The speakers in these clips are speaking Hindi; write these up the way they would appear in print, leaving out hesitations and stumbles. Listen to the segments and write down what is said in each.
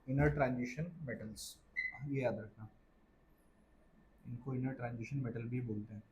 इनर ट्रांजिशन मेटल्स, ये याद रखना, इनको इनर ट्रांजिशन मेटल भी बोलते हैं।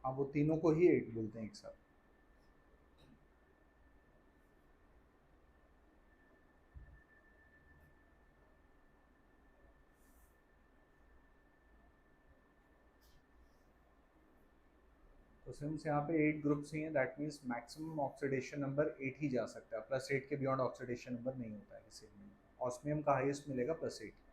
हाँ, वो तीनों को ही एट बोलते हैं एक साथ। तो सिंस यहाँ पे 8 ग्रुप्स ही हैं, that means maximum oxidation number 8 ही जा सकता है, +8 के बियॉन्ड ऑक्सीडेशन नंबर नहीं होता है किसी में। ऑस्मियम का हाईएस्ट मिलेगा +8।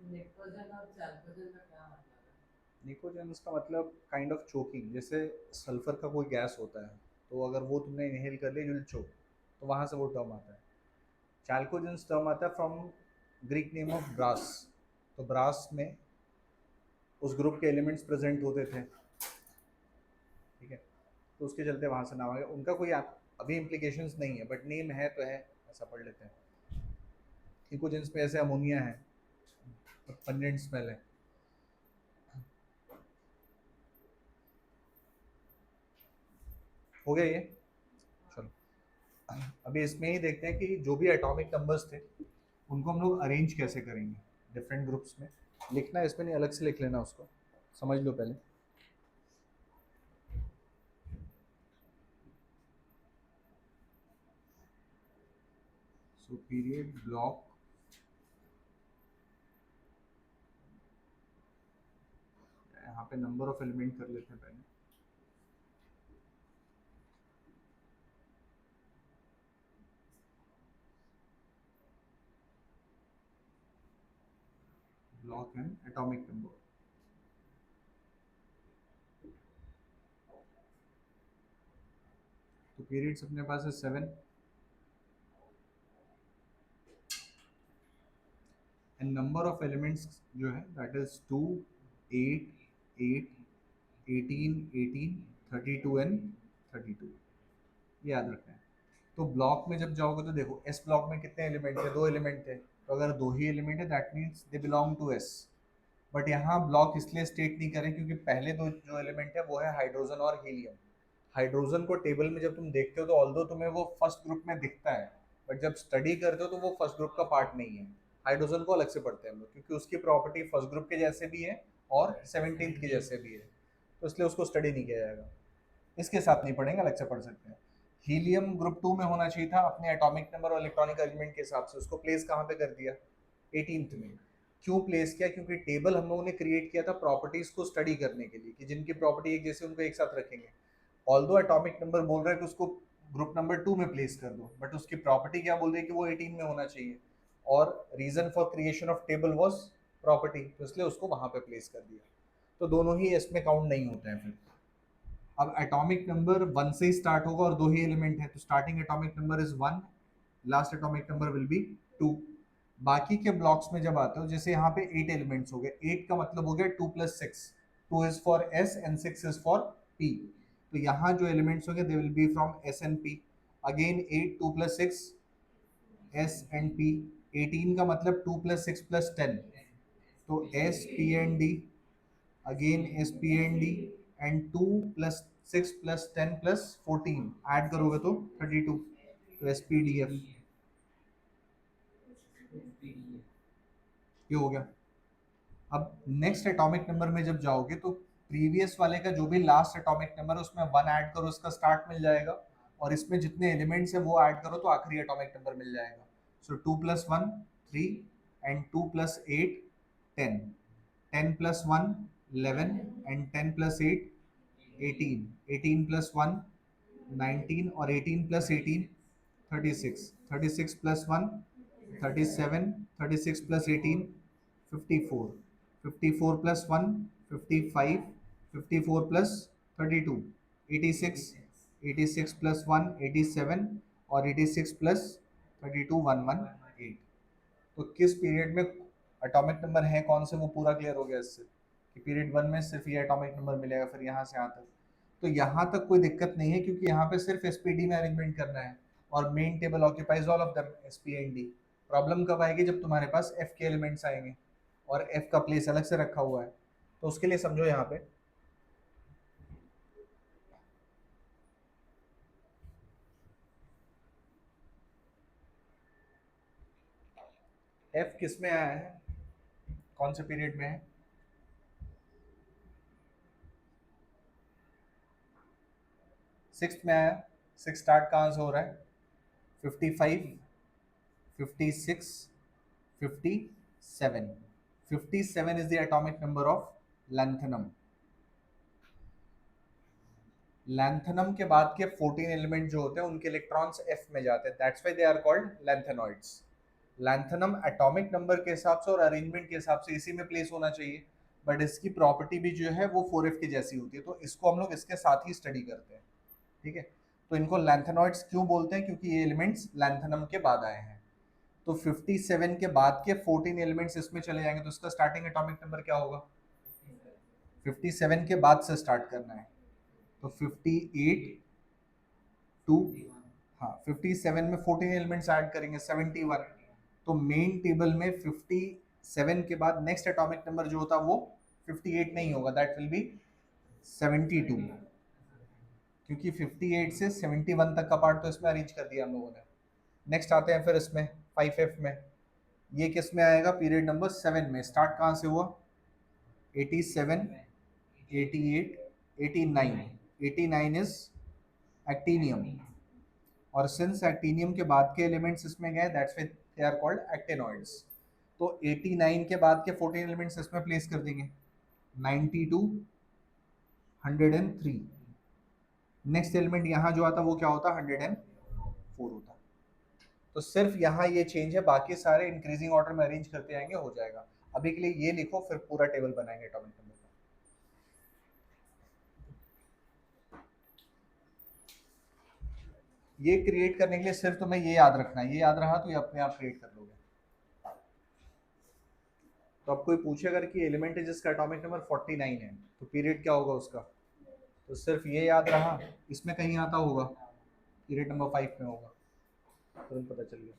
निकोजन और चैल्कोजन का क्या मतलब है? निकोजेन्स का मतलब काइंड ऑफ चोकिंग, जैसे सल्फर का कोई गैस होता है, तो अगर वो तुमने इनहेल कर लिया, यूल चोक, तो वहाँ से वो टर्म आता है। चैल्कोजेंस टर्म आता है from Greek name of brass. तो ब्रास में उस ग्रुप के एलिमेंट्स प्रेजेंट होते थे, ठीक है, तो उसके चलते वहाँ से नाम आ गया। उनका कोई अभी इम्प्लीकेशंस नहीं है, बट नेम है तो है, ऐसा पढ़ लेते हैं। निकोजेंस में ऐसे अमोनिया है, पंजेंट स्मेल है। हो गया ये, चलो अभी इसमें ही देखते हैं कि जो भी एटॉमिक नंबर्स थे उनको हम लोग अरेंज कैसे करेंगे डिफरेंट ग्रुप्स में। लिखना इसमें नहीं, अलग से लिख लेना, उसको समझ लो पहले। सो पीरियड ब्लॉक, यहाँ पे नंबर ऑफ एलिमेंट कर लेते हैं पहले। Block and atomic number. तो पीरियड्स अपने पास है 7, एंड नंबर ऑफ एलिमेंट्स जो है दैट इज 2, 8, 8, 18, 18, 32 एंड 32, ये याद रखना है। तो ब्लॉक में जब जाओगे तो देखो एस ब्लॉक में कितने एलिमेंट थे, 2 एलिमेंट थे, तो अगर 2 ही एलिमेंट है that means they belong to S. But यहाँ ब्लॉक इसलिए स्टेट नहीं करें क्योंकि पहले दो जो एलिमेंट है वो है हाइड्रोजन और हीलियम। हाइड्रोजन को टेबल में जब तुम देखते हो तो ऑल्दो तुम्हें वो फर्स्ट ग्रुप में दिखता है, बट जब स्टडी करते हो तो वो फर्स्ट ग्रुप का पार्ट नहीं है। हाइड्रोजन को अलग से पढ़ते हैं हम लोग क्योंकि उसकी प्रॉपर्टी फर्स्ट ग्रुप के जैसे भी है और 17th के जैसे भी है, तो इसलिए उसको स्टडी नहीं किया जाएगा। इसके साथ नहीं पढ़ेंगे, अलग से पढ़ सकते हैं। हीलियम ग्रुप 2 में होना चाहिए था अपने एटॉमिक नंबर और इलेक्ट्रॉनिक एलिमेंट के हिसाब से, उसको प्लेस कहाँ पे कर दिया, 18th में। क्यों प्लेस किया, क्योंकि टेबल हम लोगों ने क्रिएट किया था प्रॉपर्टीज को स्टडी करने के लिए कि जिनकी प्रॉपर्टी एक जैसे उनको एक साथ रखेंगे। ऑल्दो एटॉमिक नंबर बोल रहा है कि उसको ग्रुप नंबर 2 में प्लेस कर दो, बट उसकी प्रॉपर्टी क्या बोल रही है कि वो 18 में होना चाहिए, और reason for creation of table was property, तो इसलिए उसको वहां पे प्लेस कर दिया। तो दोनों ही इसमें काउंट नहीं होते हैं फिर। अब एटॉमिक नंबर 1 से ही स्टार्ट होगा और दो ही एलिमेंट है, तो starting atomic number is 1, last atomic number will be 2। बाकी के ब्लॉक्स में जब आते हो, जैसे यहाँ पे 8 एलिमेंट्स हो गए, 8 का मतलब हो गया 2 + 6, 2 is for S and 6 is for P. तो यहाँ जो एलिमेंट्स होंगे they will be from S and P. Again 8, 2 + 6 S and P. 18 का मतलब 2 + 6 + 10, तो S P and D. Again S P and D and 2 + 6 + 10 + 14 add करोगे तो 32, तो एस पी डी एफ ये हो गया। अब नेक्स्ट एटॉमिक नंबर में जब जाओगे तो प्रीवियस वाले का जो भी लास्ट एटॉमिक नंबर है उसमें 1 ऐड करो, उसका स्टार्ट मिल जाएगा, और इसमें जितने एलिमेंट्स है वो ऐड करो तो आखिरी एटॉमिक नंबर मिल जाएगा। सो 2 + 1 3 एंड 2 + 8 10, 10 + 1 11 एंड 10 + 8 18, 18 + 1 19 और 18 + 18 36, 36 + 1 37, 36 + 18 54, 54 + 1 55, 54 + 32 86, 86 + 1 87 और 86 + 32 118। तो किस पीरियड में एटॉमिक नंबर है कौन से, वो पूरा क्लियर हो गया इससे कि पीरियड 1 में सिर्फ ये एटॉमिक नंबर मिलेगा, फिर यहाँ से यहाँ तक। तो यहाँ तक कोई दिक्कत नहीं है क्योंकि यहाँ पे सिर्फ एसपीडी में अरेंजमेंट करना है, और main table occupies all of them SP and D. Problem कब आएगी, जब तुम्हारे पास एफ के एलिमेंट्स आएंगे और एफ का प्लेस अलग से रखा हुआ है, तो उसके लिए समझो यहाँ पे एफ किस में आया है, कौन से पीरियड में है। सिक्स में आया। सिक्स स्टार्ट कहाँ से हो रहा है, 55 56 57, 57 is the atomic number of lanthanum। Lanthanum के बाद के 14 एलिमेंट जो होते हैं उनके इलेक्ट्रॉन्स एफ में जाते हैं, that's why they are called lanthanoids. Lanthanum atomic number के हिसाब से और अरेंजमेंट के हिसाब से इसी में प्लेस होना चाहिए, बट इसकी प्रॉपर्टी भी जो है वो 4f की जैसी होती है, तो इसको हम लोग इसके साथ ही स्टडी करते हैं। ठीक है, तो इनको लैंथेनॉइड्स क्यों बोलते हैं, क्योंकि ये एलिमेंट्स लैंथनम के बाद आए हैं। तो 57 के बाद के 14 एलिमेंट्स इसमें चले जाएंगे, तो इसका स्टार्टिंग एटॉमिक नंबर क्या होगा, 57 के बाद से स्टार्ट करना है, तो 58 टू, हाँ 57 में 14 एलिमेंट्स ऐड करेंगे 71, तो मेन टेबल में 57 के बाद नेक्स्ट एटॉमिक नंबर जो होता है वो 58 नहीं होगा, दैट विल बी 72, क्योंकि 58 से 71 तक का पार्ट तो इसमें अरेंज कर दिया हम लोगों ने। नेक्स्ट आते हैं फिर इसमें 5f में, ये किस में आएगा, पीरियड नंबर 7 में। स्टार्ट कहाँ से हुआ, 87 88 89, 89 इज एक्टीनियम, और सिंस एक्टीनियम के बाद के एलिमेंट्स इसमें गए that's why they are called actinoids. तो 89 के बाद के 14 एलिमेंट्स इसमें प्लेस कर देंगे, 92 103। नेक्स्ट एलिमेंट यहाँ जो आता है वो क्या होता है, 104 होता है। तो सिर्फ यहाँ ये चेंज है, बाकी सारे इंक्रीजिंग ऑर्डर में अरेंज करते आएंगे, हो जाएगा। अभी के लिए ये लिखो, फिर पूरा टेबल बनाएंगे एटॉमिक नंबर का। ये क्रिएट करने के लिए सिर्फ तुम्हें ये याद रखना है, ये याद रहा तो ये अपने आप क्रिएट कर लोगे। तो अब कोई पूछे अगर कि एलिमेंट है जिसका एटॉमिक नंबर 49 है तो पीरियड क्या होगा उसका, तो सिर्फ ये याद रहा, इसमें कहीं आता होगा, पीरियड नंबर 5 में होगा, तुरंत पता चल गया।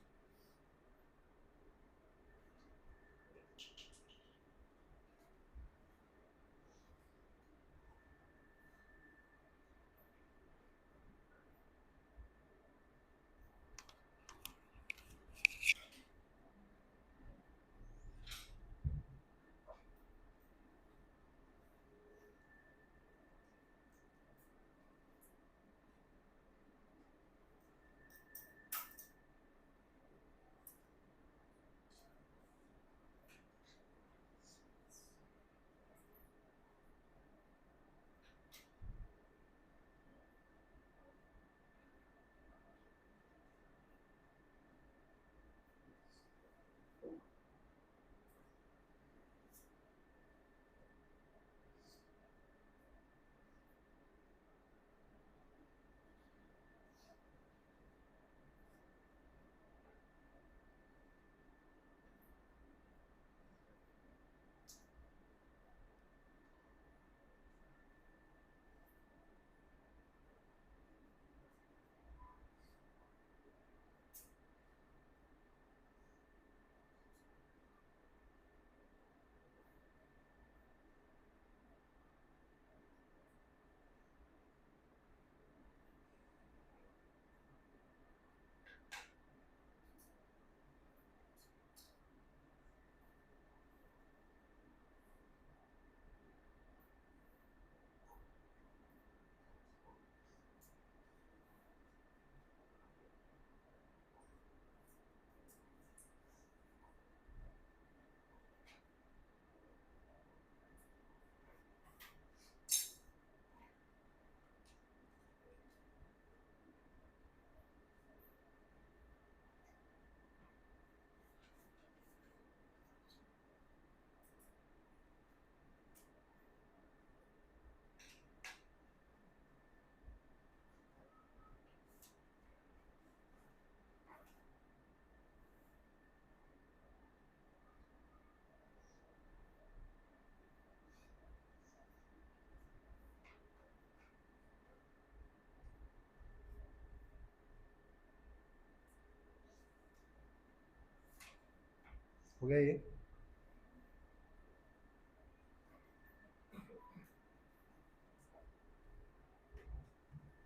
हो गया ये?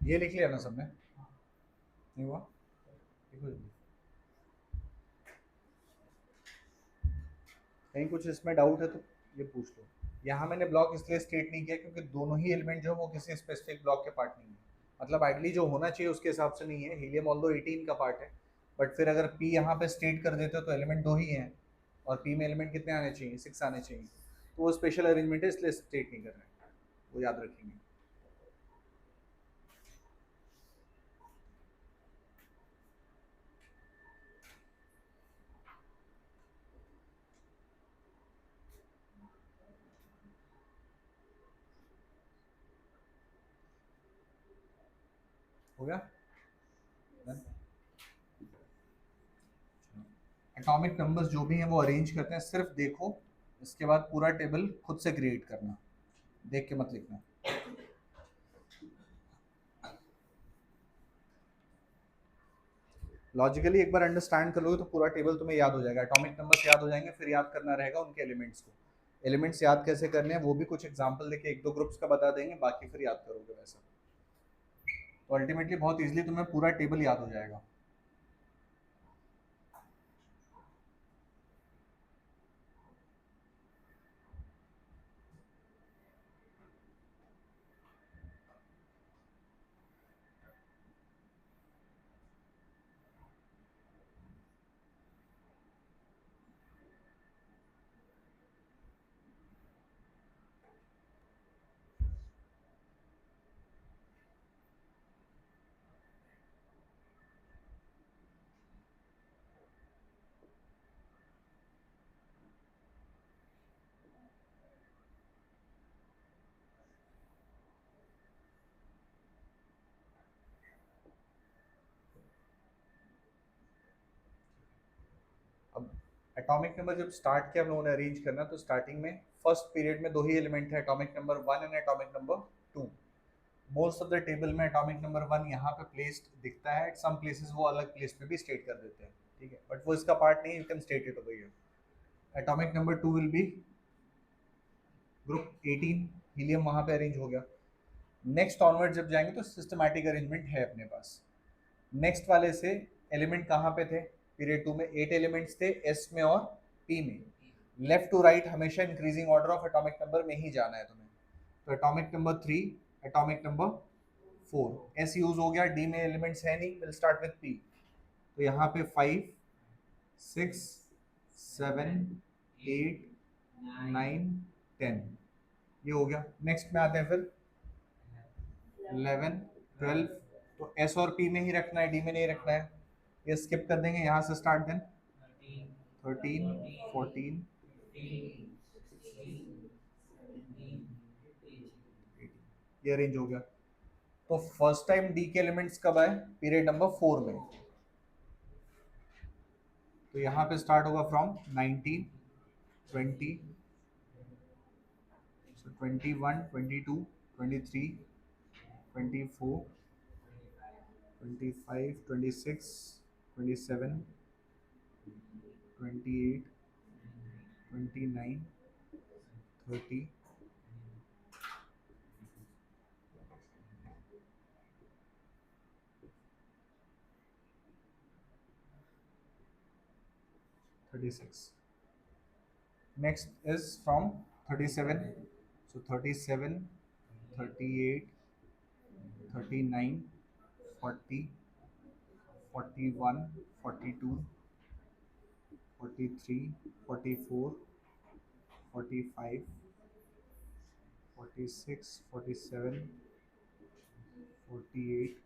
ये लिख लिया ना सबने? नहीं हुआ? देखो जल्दी। कहीं कुछ इसमें डाउट है तो ये पूछ लो। यहाँ मैंने ब्लॉक इसलिए स्टेट नहीं किया क्योंकि दोनों ही एलिमेंट जो है वो किसी स्पेसिफिक ब्लॉक के पार्ट नहीं है। मतलब आइडली जो होना चाहिए उसके हिसाब से नहीं है। हीलियम ऑल्दो 18 का पार्ट है, बट फिर अगर पी यहाँ पे स्टेट कर देते हो तो एलिमेंट दो ही हैं, और पी में एलिमेंट कितने आने चाहिए? 6 आने चाहिए। तो वो स्पेशल अरेंजमेंट है, इसलिए स्टेट नहीं कर रहे हैं, वो याद रखेंगे। हो गया? एटॉमिक नंबर्स जो भी हैं वो अरेंज करते हैं, सिर्फ देखो, इसके बाद पूरा टेबल खुद से क्रिएट करना, देख के मत लिखना। लॉजिकली एक बार अंडरस्टैंड कर लोगे तो पूरा टेबल तुम्हें याद हो जाएगा, एटॉमिक नंबर्स याद हो जाएंगे, फिर याद करना रहेगा उनके एलिमेंट्स को। एलिमेंट्स याद कैसे करने हैं वो भी कुछ एग्जांपल देके एक दो ग्रुप्स का बता देंगे, बाकी फिर याद करोगे वैसा। तो अल्टीमेटली बहुत इजीली तुम्हें पूरा टेबल याद हो जाएगा। अब एटॉमिक नंबर जब स्टार्ट किया हम लोगों ने अरेंज करना, तो स्टार्टिंग में फर्स्ट पीरियड में दो ही एलिमेंट थे, atomic number 1 and atomic number 2। Most of the table में एटॉमिक नंबर 1 यहाँ पे प्लेस्ड दिखता है, एट सम प्लेसेस वो अलग प्लेस पे भी स्टेट कर देते हैं, ठीक है, बट वो इसका पार्ट नहीं है, you can state it over here. Atomic number 2 will be group 18, helium वहाँ पे अरेंज हो गया। नेक्स्ट ऑनवर्ड जब जाएंगे तो सिस्टमैटिक अरेंजमेंट है अपने पास। नेक्स्ट वाले से एलिमेंट कहाँ पे थे? पीरियड 2 में 8 एलिमेंट्स थे, एस में और पी में। लेफ्ट टू राइट हमेशा increasing order of atomic number में ही जाना है तुम्हें। तो atomic number 3, atomic number 4, S use हो गया, डी में एलिमेंट्स है नहीं, विल स्टार्ट विद पी। तो यहाँ पे 5, 6, 7, 8, 9, 10 ये हो गया। नेक्स्ट में आते हैं फिर 11, 12, तो एस और पी में ही रखना है, डी में नहीं रखना है, ये स्किप कर देंगे। यहाँ से स्टार्ट देन 13, 14, ये अरेंज हो गया। तो फर्स्ट टाइम डी के एलिमेंट्स कब आए? पीरियड नंबर 4 में। तो यहाँ पे स्टार्ट होगा from 19, 20, 21, 22, 23, 24, 25, 26, 27, 28, 29, 30, 36। Next is from 37. So 37, 38, 39, 40, 41, 42, 43, 44, 45, 46, 47, 48,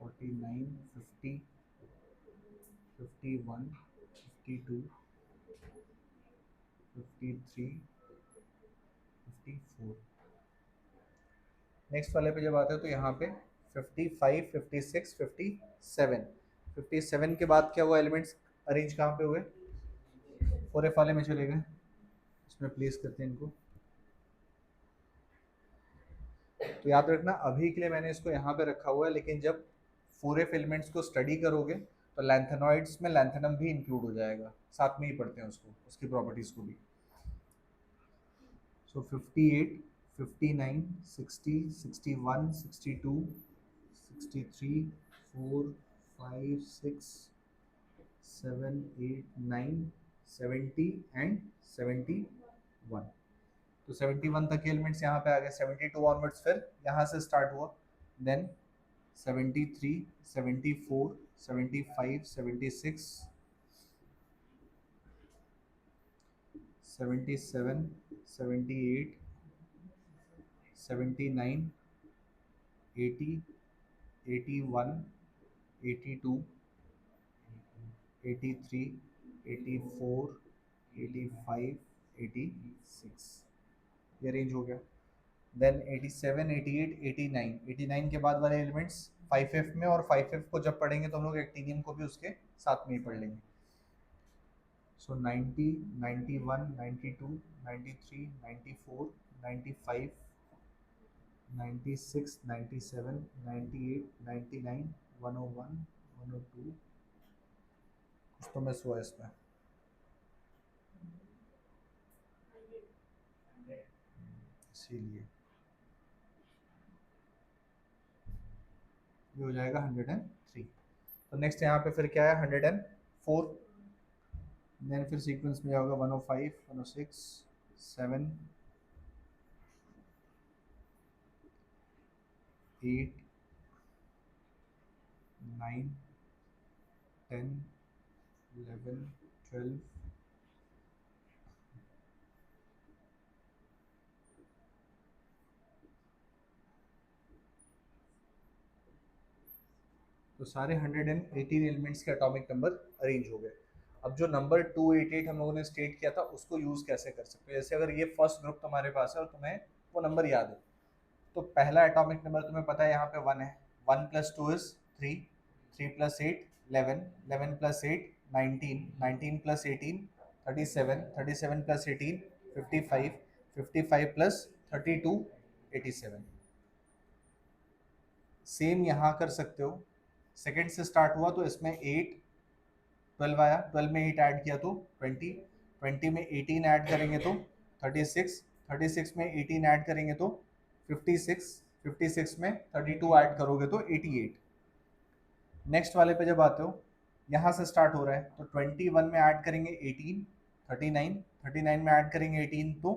49, 50, 51, 52, 53, 54। Next वाले पे जब आते हैं तो यहाँ पे 55, 56, 57। 57 के बाद क्या हुआ? एलिमेंट्स अरेंज कहाँ पे हुए? 4F वाले में चले गए, इसमें प्लेस करते हैं इनको। तो याद रखना अभी के लिए मैंने इसको यहाँ पे रखा हुआ है, लेकिन जब 4F एलिमेंट्स को स्टडी करोगे तो लैंथेनॉइड्स में लैंथेनम भी इंक्लूड हो जाएगा, साथ में ही पढ़ते हैं उसको, उसकी प्रॉपर्टीज को भी। सो 58, 59, 60, 61, 62, 63, 4, 5, 6, 7, 8, 9, 70 एंड 71। तो 71 तक के एलिमेंट्स यहाँ पे आ गए। 72 ऑनवर्ड्स फिर यहाँ से स्टार्ट हुआ, देन 73, 74, 75, 76, 77, 78, 79, 80, 81, 82, 83, 84, 85, 86, ये रेंज हो गया। देन 87, 88, 89, 89 के बाद वाले एलिमेंट्स 5F में, और 5F को जब पढ़ेंगे तो हम लोग एक्टिनियम को भी उसके साथ में ही पढ़ लेंगे। सो 90, 91, 92, 93, 94, 95, 96, 97, 98, 99, 101, 102, कुछ तो मिस हुआ इसमें। इसीलिए ये हो जाएगा 103। तो नेक्स्ट यहाँ पे फिर क्या है, 104, देन फिर सीक्वेंस में होगा 105, 106, 7, 8, 9, 10, 11, 12, तो सारे 118 एलिमेंट्स के एटॉमिक नंबर अरेंज हो गए। अब जो नंबर 288 हम लोगों ने स्टेट किया था उसको यूज़ कैसे कर सकते हैं। जैसे अगर ये फर्स्ट ग्रुप तुम्हारे पास है और तुम्हें वो नंबर याद है, तो पहला एटॉमिक नंबर तुम्हें पता है यहाँ पे 1 है। 1 + 2 इज 3, 3 + 8 11, 11 + 8 19, 19 + 18 37, 37 + 18 55, 55 + 32 87। सेम यहाँ कर सकते हो। सेकंड से स्टार्ट हुआ तो इसमें 8, 12 आया, 12 में 8 ऐड किया तो 20, 20 में 18 ऐड करेंगे तो 36, 36 में 18 ऐड करेंगे तो 56, 56 में 32 ऐड करोगे तो 88। नेक्स्ट वाले पे जब आते हो, यहाँ से स्टार्ट हो रहा है तो 21 में ऐड करेंगे 18, 39, 39 में ऐड करेंगे 18 तो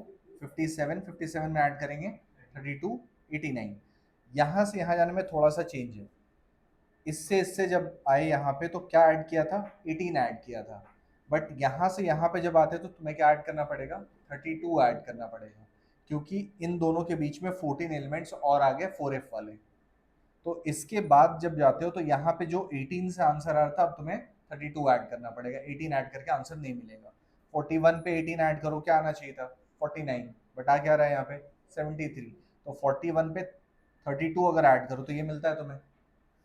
57, 57 में ऐड करेंगे 32, 89। यहाँ से यहाँ जाने में थोड़ा सा चेंज है। इससे इससे जब आए यहाँ पे तो क्या ऐड किया था, 18 ऐड किया था। बट यहाँ से यहाँ पे जब आते तो तुम्हें क्या ऐड करना पड़ेगा, 32 ऐड करना पड़ेगा, क्योंकि इन दोनों के बीच में 14 एलिमेंट्स और आ गए 4F वाले। तो इसके बाद जब जाते हो तो यहाँ पे जो 18 से आंसर आ रहा था, अब तुम्हें 32 ऐड करना पड़ेगा। 18 ऐड करके आंसर नहीं मिलेगा। 41 पे 18 ऐड करो, क्या आना चाहिए था, 49, बट आ क्या रहा है यहाँ पे 73। तो 41 पे 32 अगर ऐड करो तो ये मिलता है तुम्हें।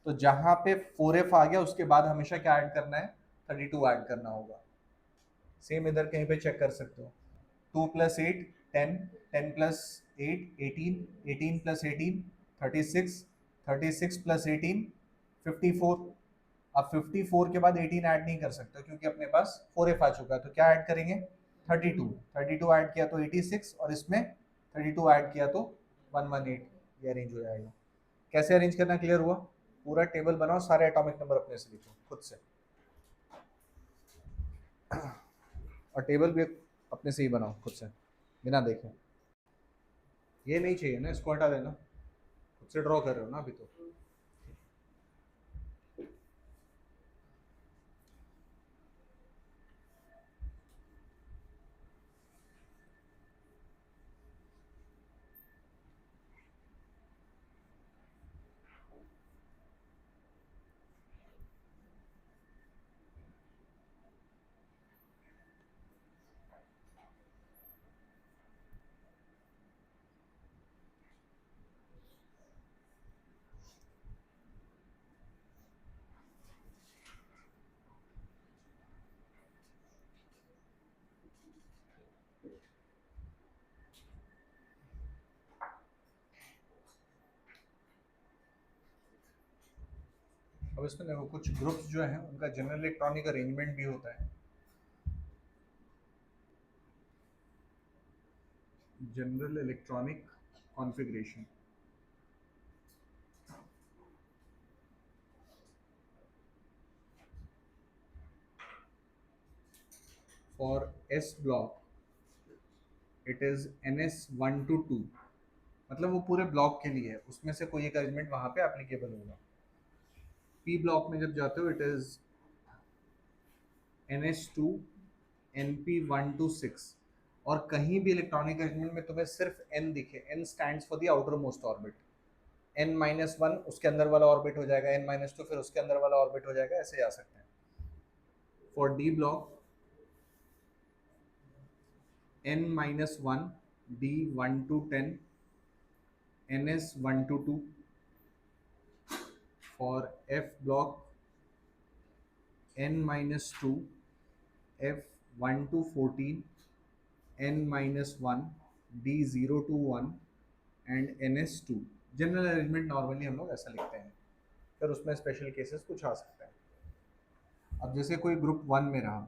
तो जहां पे 4F आ गया उसके बाद हमेशा क्या ऐड करना है, 32 ऐड करना होगा। सेम इधर कहीं पे चेक कर सकते हो। 2 + 8 10, 10 + 8 18, 18 + 18 36, 36 + 18 54। अब 54 के बाद 18 ऐड नहीं कर सकते क्योंकि अपने पास 4F आ चुका है। तो क्या ऐड करेंगे, 32, 32 ऐड किया तो 86, और इसमें 32 ऐड किया तो 118। ये अरेंज हो जाएगा। कैसे अरेंज करना क्लियर हुआ। पूरा टेबल बनाओ, सारे एटॉमिक नंबर अपने से लिखो खुद से, और टेबल भी अपने से ही बनाओ खुद से बिना देखे। ये नहीं चाहिए ना, इसको हटा देना, खुद से ड्रॉ कर रहे हो ना अभी तो। अब इसमें देखो कुछ ग्रुप्स जो हैं उनका जनरल इलेक्ट्रॉनिक अरेंजमेंट भी होता है। General electronic configuration for S block it is NS1 to 2, मतलब वो पूरे ब्लॉक के लिए है, उसमें से कोई एक अरेंजमेंट वहां पे एप्लीकेबल होगा। पी ब्लॉक में जब जाते हो it is NS2 NP1 to 6, और कहीं भी इलेक्ट्रॉनिक अरेंजमेंट में तुम्हें सिर्फ n दिखे, n stands for the outer most orbit, n-1 उसके अंदर वाला ऑर्बिट हो जाएगा, n-2 फिर उसके अंदर वाला ऑर्बिट हो जाएगा, ऐसे जा सकते हैं। For D block n-1 D1 to 10 NS1 to 2। for F block n-2 F1 to 14 n-1 D0 to 1 and NS2। General arrangement normally हम लोग ऐसा लिखते हैं, फिर उसमें स्पेशल केसेस कुछ आ सकते हैं। अब जैसे कोई ग्रुप 1 में रहा,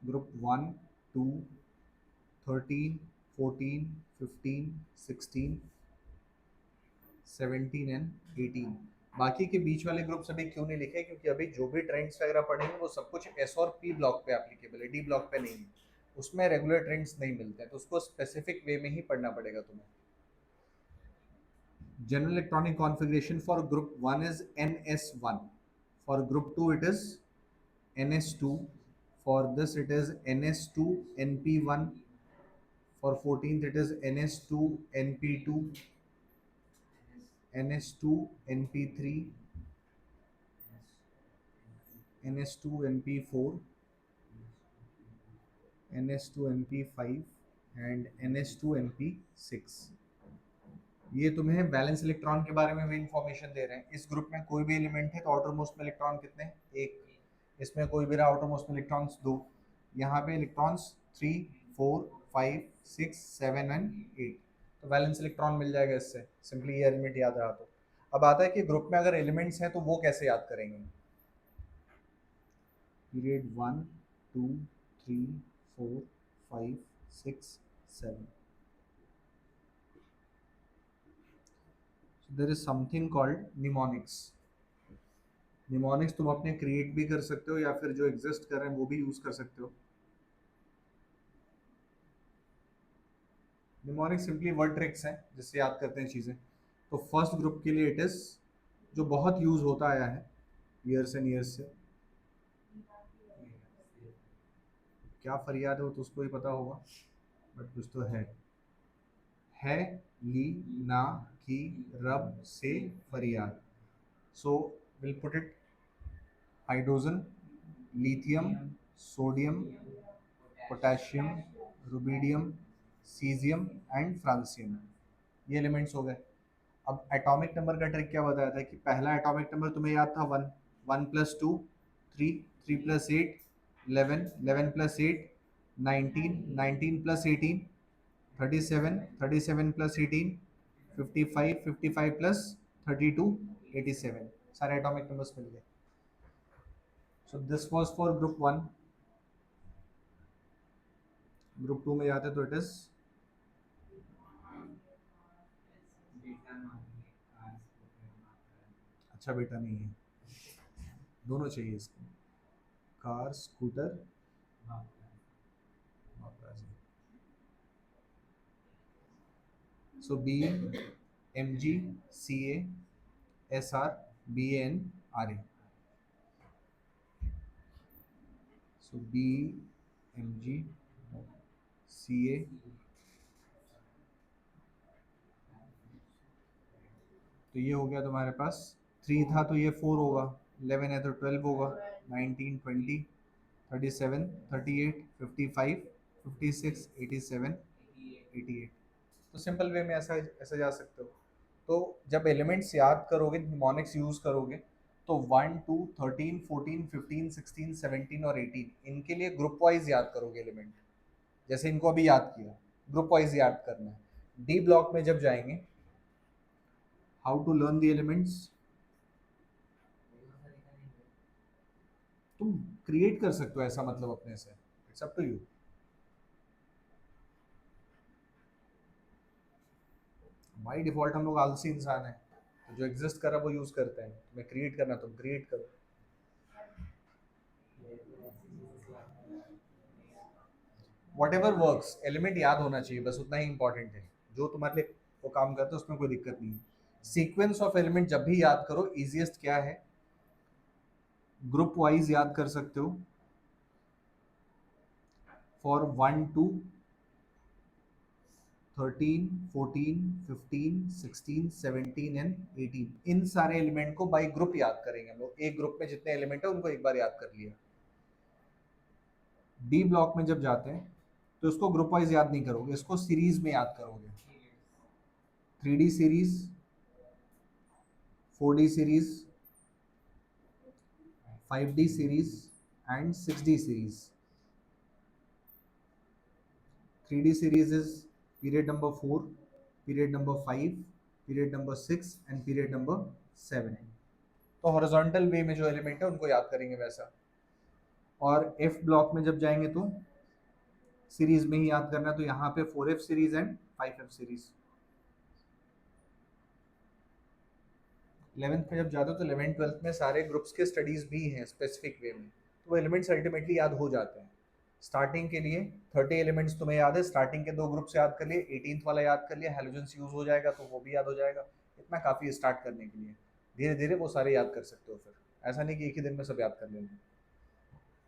ग्रुप 1 2 13 14 15 16 17 एंड 18, बाकी के बीच वाले ग्रुप्स अभी क्यों नहीं लिखे, क्योंकि अभी जो भी ट्रेंड्स वगैरह पढ़ेंगे वो सब कुछ एस और पी ब्लॉक पे एप्लीकेबल है, डी ब्लॉक पे नहीं है, उसमें रेगुलर ट्रेंड्स नहीं मिलते हैं, तो उसको स्पेसिफिक वे में ही पढ़ना पड़ेगा तुम्हें। General electronic configuration for group 1 is NS1, for group 2 it is NS2, for this it is NS2 NP1, for 14th it is NS2 NP2 NS2 NP3 NS2 NP4 NS2 NP5 and NS2 NP6। ये तुम्हें बैलेंस इलेक्ट्रॉन के बारे में भी इंफॉर्मेशन दे रहे हैं। इस ग्रुप में कोई भी एलिमेंट है तो आउटर मोस्ट में इलेक्ट्रॉन कितने हैं? एक। इसमें कोई भी रहा आउटर मोस्ट में इलेक्ट्रॉन्स 2, यहाँ पे इलेक्ट्रॉन्स 3 4 5 6 7 एंड 8, तो बैलेंस इलेक्ट्रॉन मिल जाएगा इससे, सिंपली ये एलिमेंट याद रहा तो। अब आता है कि ग्रुप में अगर एलिमेंट्स हैं तो वो कैसे याद करेंगे। Period 1 2 3 4 5 6 7, there is something called mnemonics. Mnemonics तुम अपने क्रिएट भी कर सकते हो या फिर जो एग्जिस्ट कर रहे हैं वो भी यूज कर सकते हो। निमोनिक्स सिंपली वर्ड ट्रिक्स हैं जिससे याद करते हैं चीज़ें। तो फर्स्ट ग्रुप के लिए इट इज, जो बहुत यूज होता आया है ईयर्स एंड ईयर्स से, क्या फरियाद है वो तो उसको ही पता होगा, बट कुछ तो है ली ना की रब से फरियाद। So will put it hydrogen lithium sodium potassium rubidium caesium and francium, ये एलिमेंट्स हो गए। अब एटॉमिक नंबर का ट्रिक क्या बताया था कि पहला एटॉमिक नंबर तुम्हें याद था 1, 1 + 2 3, 3 + 8 11, 11 + 8 19, 19 + 18 37, 37 + 18 55, 55 + 32 87, सारे एटॉमिक नंबर्स मिल गए। So this was for group 1। Group 2 में जाते तो इट इज अच्छा बेटा नहीं है, दोनों चाहिए इसको, कार स्कूटर सो B MG CA SR BAN RA, so BMG CA तो ये हो गया तुम्हारे पास, 3 था तो ये 4 होगा, 11 है तो 12 होगा, 19 20 37 38 55 56 87 88। तो सिंपल वे में ऐसा ऐसा जा सकते हो। तो जब एलिमेंट्स याद करोगे, निमोनिक्स यूज करोगे, तो 1 2 13 14 15 16 17 और 18 इनके लिए ग्रुप वाइज याद करोगे एलिमेंट, जैसे इनको अभी याद किया, ग्रुप वाइज याद करना है। डी ब्लॉक में जब जाएंगे, how to learn the elements, तुम क्रिएट कर सकते हो ऐसा, मतलब अपने से, it's up to you. By default हम लोग आलसी इंसान है, तो जो एग्जिस्ट कर रहा है वो यूज करते हैं। तुम्हें क्रिएट करना तुम क्रिएट करो। वॉट एवर वर्क्स, एलिमेंट याद होना चाहिए, बस उतना ही इंपॉर्टेंट है। जो तुम्हारे लिए वो काम करता है उसमें कोई दिक्कत नहीं है। सीक्वेंस ऑफ एलिमेंट जब भी याद करो, इजिएस्ट क्या है, ग्रुप वाइज याद कर सकते हो। फॉर 1 to 13, 14, 15, 16, 17 एंड 18, इन सारे एलिमेंट को बाई ग्रुप याद करेंगे हम लोग। एक ग्रुप में जितने एलिमेंट है उनको एक बार याद कर लिया। डी ब्लॉक में जब जाते हैं तो इसको ग्रुप वाइज याद नहीं करोगे, इसको सीरीज में याद करोगे। 3D series, 4D series, 5D series and 6D series. 3D series is period number 4, period number 5, period number 6 and period number 7। तो हॉरिजॉन्टल वे में जो एलिमेंट है उनको याद करेंगे वैसा। और एफ ब्लॉक में जब जाएंगे तो सीरीज में ही याद करना है, तो यहाँ पे 4F series and 5F series. 11th में जब जाते हो तो 11th 12th में सारे ग्रुप्स के स्टडीज भी हैं स्पेसिफिक वे में, तो वो एलिमेंट्स अल्टीमेटली याद हो जाते हैं। स्टार्टिंग के लिए 30 एलिमेंट्स तुम्हें याद है, स्टार्टिंग के 2 ग्रुप्स याद कर लिए, 18th वाला याद कर लिया, हेलोजेंस यूज हो जाएगा तो वो भी याद हो जाएगा। इतना काफ़ी है स्टार्ट करने के लिए। धीरे धीरे वो सारे याद कर सकते हो, फिर ऐसा नहीं कि एक ही दिन में सब याद कर लेंगे।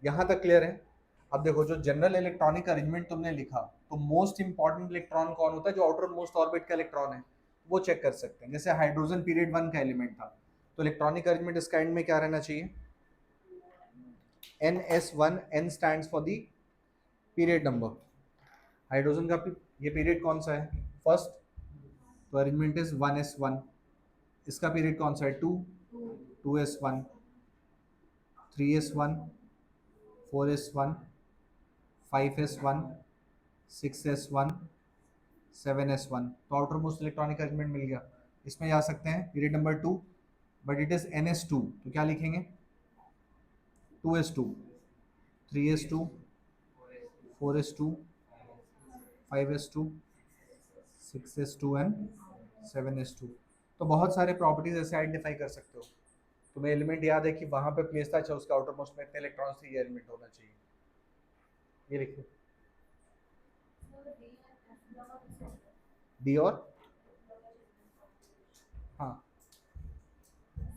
यहाँ तक क्लियर है? अब देखो, जो जनरल इलेक्ट्रॉनिक अरेंजमेंट तुमने लिखा, तो मोस्ट इंपॉर्टेंट इलेक्ट्रॉन कौन होता है? जो आउटर मोस्ट ऑर्बिट का इलेक्ट्रॉन है, वो चेक कर सकते हैं। जैसे हाइड्रोजन पीरियड 1 का एलिमेंट था, तो इलेक्ट्रॉनिक अरेंजमेंट इसका एंड में क्या रहना चाहिए? NS1, N stands for the period number. Hydrogen का ये पीरियड कौन सा है? फर्स्ट, तो अरेंजमेंट इज 1s1। इसका पीरियड कौन सा है? 2, 2s1, 3s1, 4s1, 5s1, 6s1, 7s1। तो आउटर मोस्ट इलेक्ट्रॉनिक अरेंजमेंट मिल गया। इसमें जा सकते हैं period number 2, but it is NS2, तो क्या लिखेंगे? 2s2, 3s2, 4s2, 5s2, 6s2 and 7s2। तो बहुत सारे प्रॉपर्टीज ऐसे आइडेंटिफाई कर सकते हो। तुम्हें एलिमेंट याद है कि वहां पे प्लेस था, अच्छा उसका आउटर मोस्ट में इतने इलेक्ट्रॉन्स थे, ये एलिमेंट होना चाहिए। ये लिखो, डी और हाँ,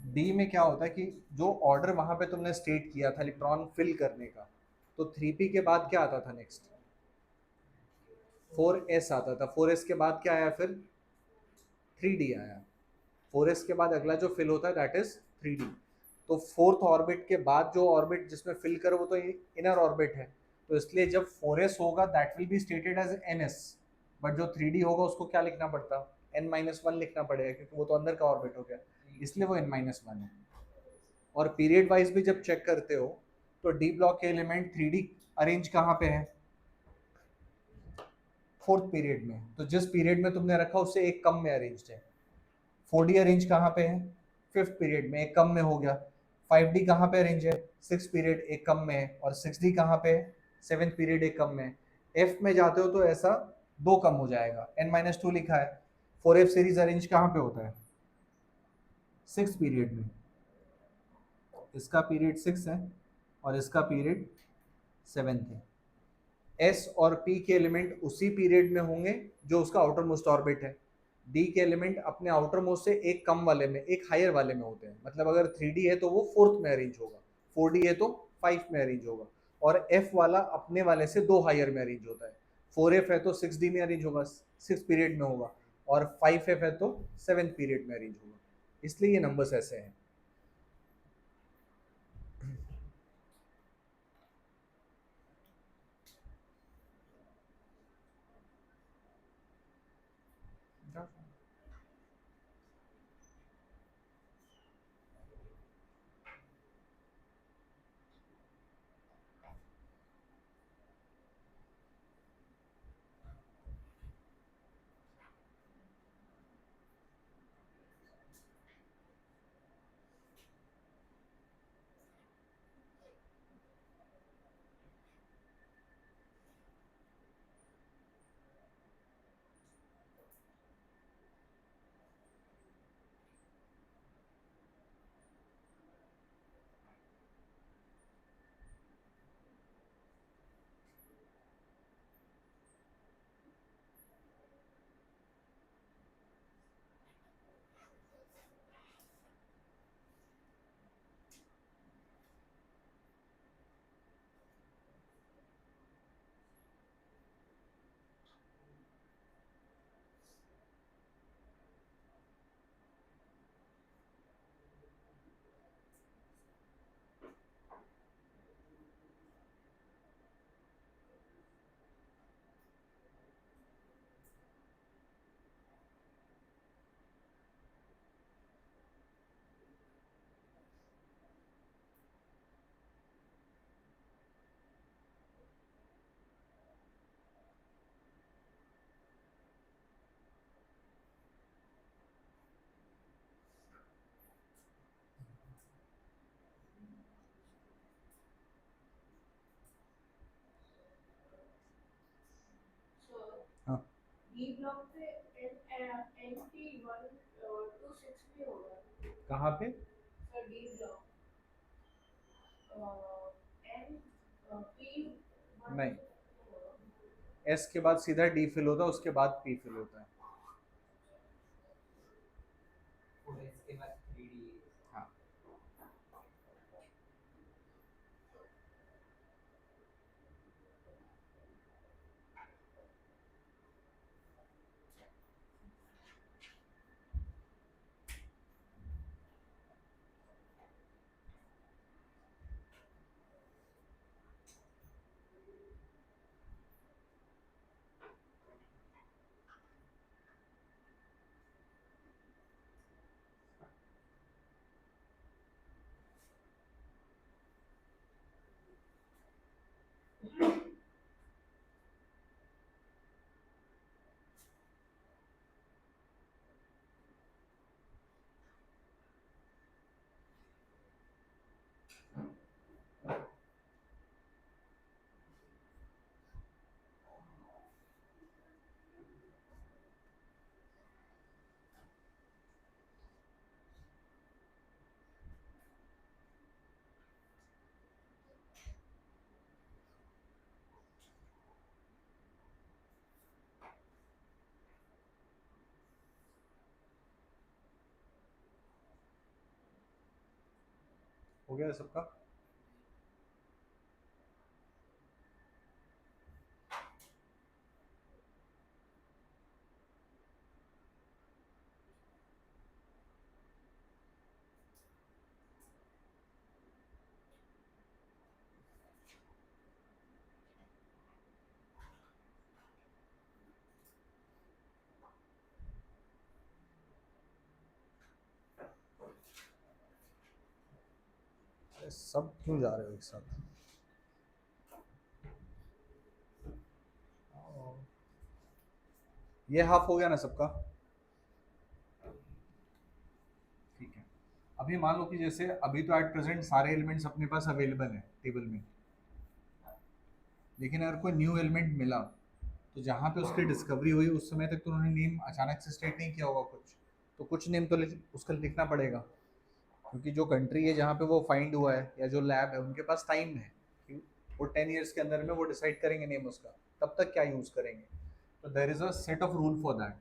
डी में क्या होता है कि जो ऑर्डर वहां पे तुमने स्टेट किया था इलेक्ट्रॉन फिल करने का, तो 3p के बाद क्या आता था नेक्स्ट? 4s आता था। 4s के बाद क्या आया फिर? 3d आया। 4s के बाद अगला जो फिल होता है दैट इज 3d। तो फोर्थ ऑर्बिट के बाद जो ऑर्बिट जिसमें फिल करो वो तो इनर ऑर्बिट है, तो इसलिए जब 4s होगा that will be stated as ns। But जो 3d होगा उसको क्या लिखना पड़ता? n-1 लिखना पड़ेगा, क्योंकि वो तो अंदर का ऑर्बिट हो गया, इसलिए वो n-1 है। और पीरियड वाइज भी जब चेक करते हो तो डी ब्लॉक के एलिमेंट 3D अरेंज कहाँ पे है? फोर्थ पीरियड में। तो जिस पीरियड में तुमने रखा उससे एक कम में अरेंज्ड है। 4D अरेंज कहाँ पे है? फिफ्थ पीरियड में, एक कम में हो गया। 5D कहाँ पे अरेंज है? 6th पीरियड, एक कम में है। और 6D कहाँ पे है? 7th पीरियड, एक कम में है। एफ में जाते हो तो ऐसा 2 कम हो जाएगा, n-2 लिखा है। 4F सीरीज अरेंज कहाँ पे होता है? 6th पीरियड में। इसका पीरियड 6 है और इसका पीरियड 7th है। एस और पी के एलिमेंट उसी पीरियड में होंगे जो उसका आउटर मोस्ट ऑर्बिट है। डी के एलिमेंट अपने आउटर मोस्ट से एक कम वाले में, एक हायर वाले में होते हैं। मतलब अगर 3D है तो वो फोर्थ में अरेंज होगा, 4D है तो 5 में अरेंज होगा। और एफ वाला अपने वाले से 2 हायर में अरेंज होता है। 4F है तो 6D में अरेंज होगा, 6th पीरियड में होगा। और 5F है तो 7th पीरियड में अरेंज होगा। इसलिए ये नंबर्स ऐसे हैं। डी ब्लॉक पे एन टी 126 भी होगा कहाँ पे? Sir D block N P नहीं, 126 होगा एस के बाद सीधा डी फिल होता है, उसके बाद पी फिल होता है। और इसके बाद 3D हाँ, हो गया सबका? अरे सब क्यों जा रहे हो एक साथ? ये हाफ हो गया ना सबका? ठीक है। अभी मान लो कि जैसे अभी तो एट प्रेजेंट सारे एलिमेंट्स अपने पास अवेलेबल हैं टेबल में, लेकिन अगर कोई न्यू एलिमेंट मिला तो जहाँ पे उसकी डिस्कवरी हुई उस समय तक तो उन्होंने नेम अचानक से स्टेट नहीं किया होगा कुछ, तो कुछ नेम तो उसका लिखना पड़ेगा, क्योंकि जो कंट्री है जहाँ पे वो फाइंड हुआ है या जो लैब है उनके पास टाइम है कि वो 10 ईयर्स के अंदर में वो डिसाइड करेंगे नेम उसका, तब तक क्या यूज़ करेंगे। तो there is a set of rule for that,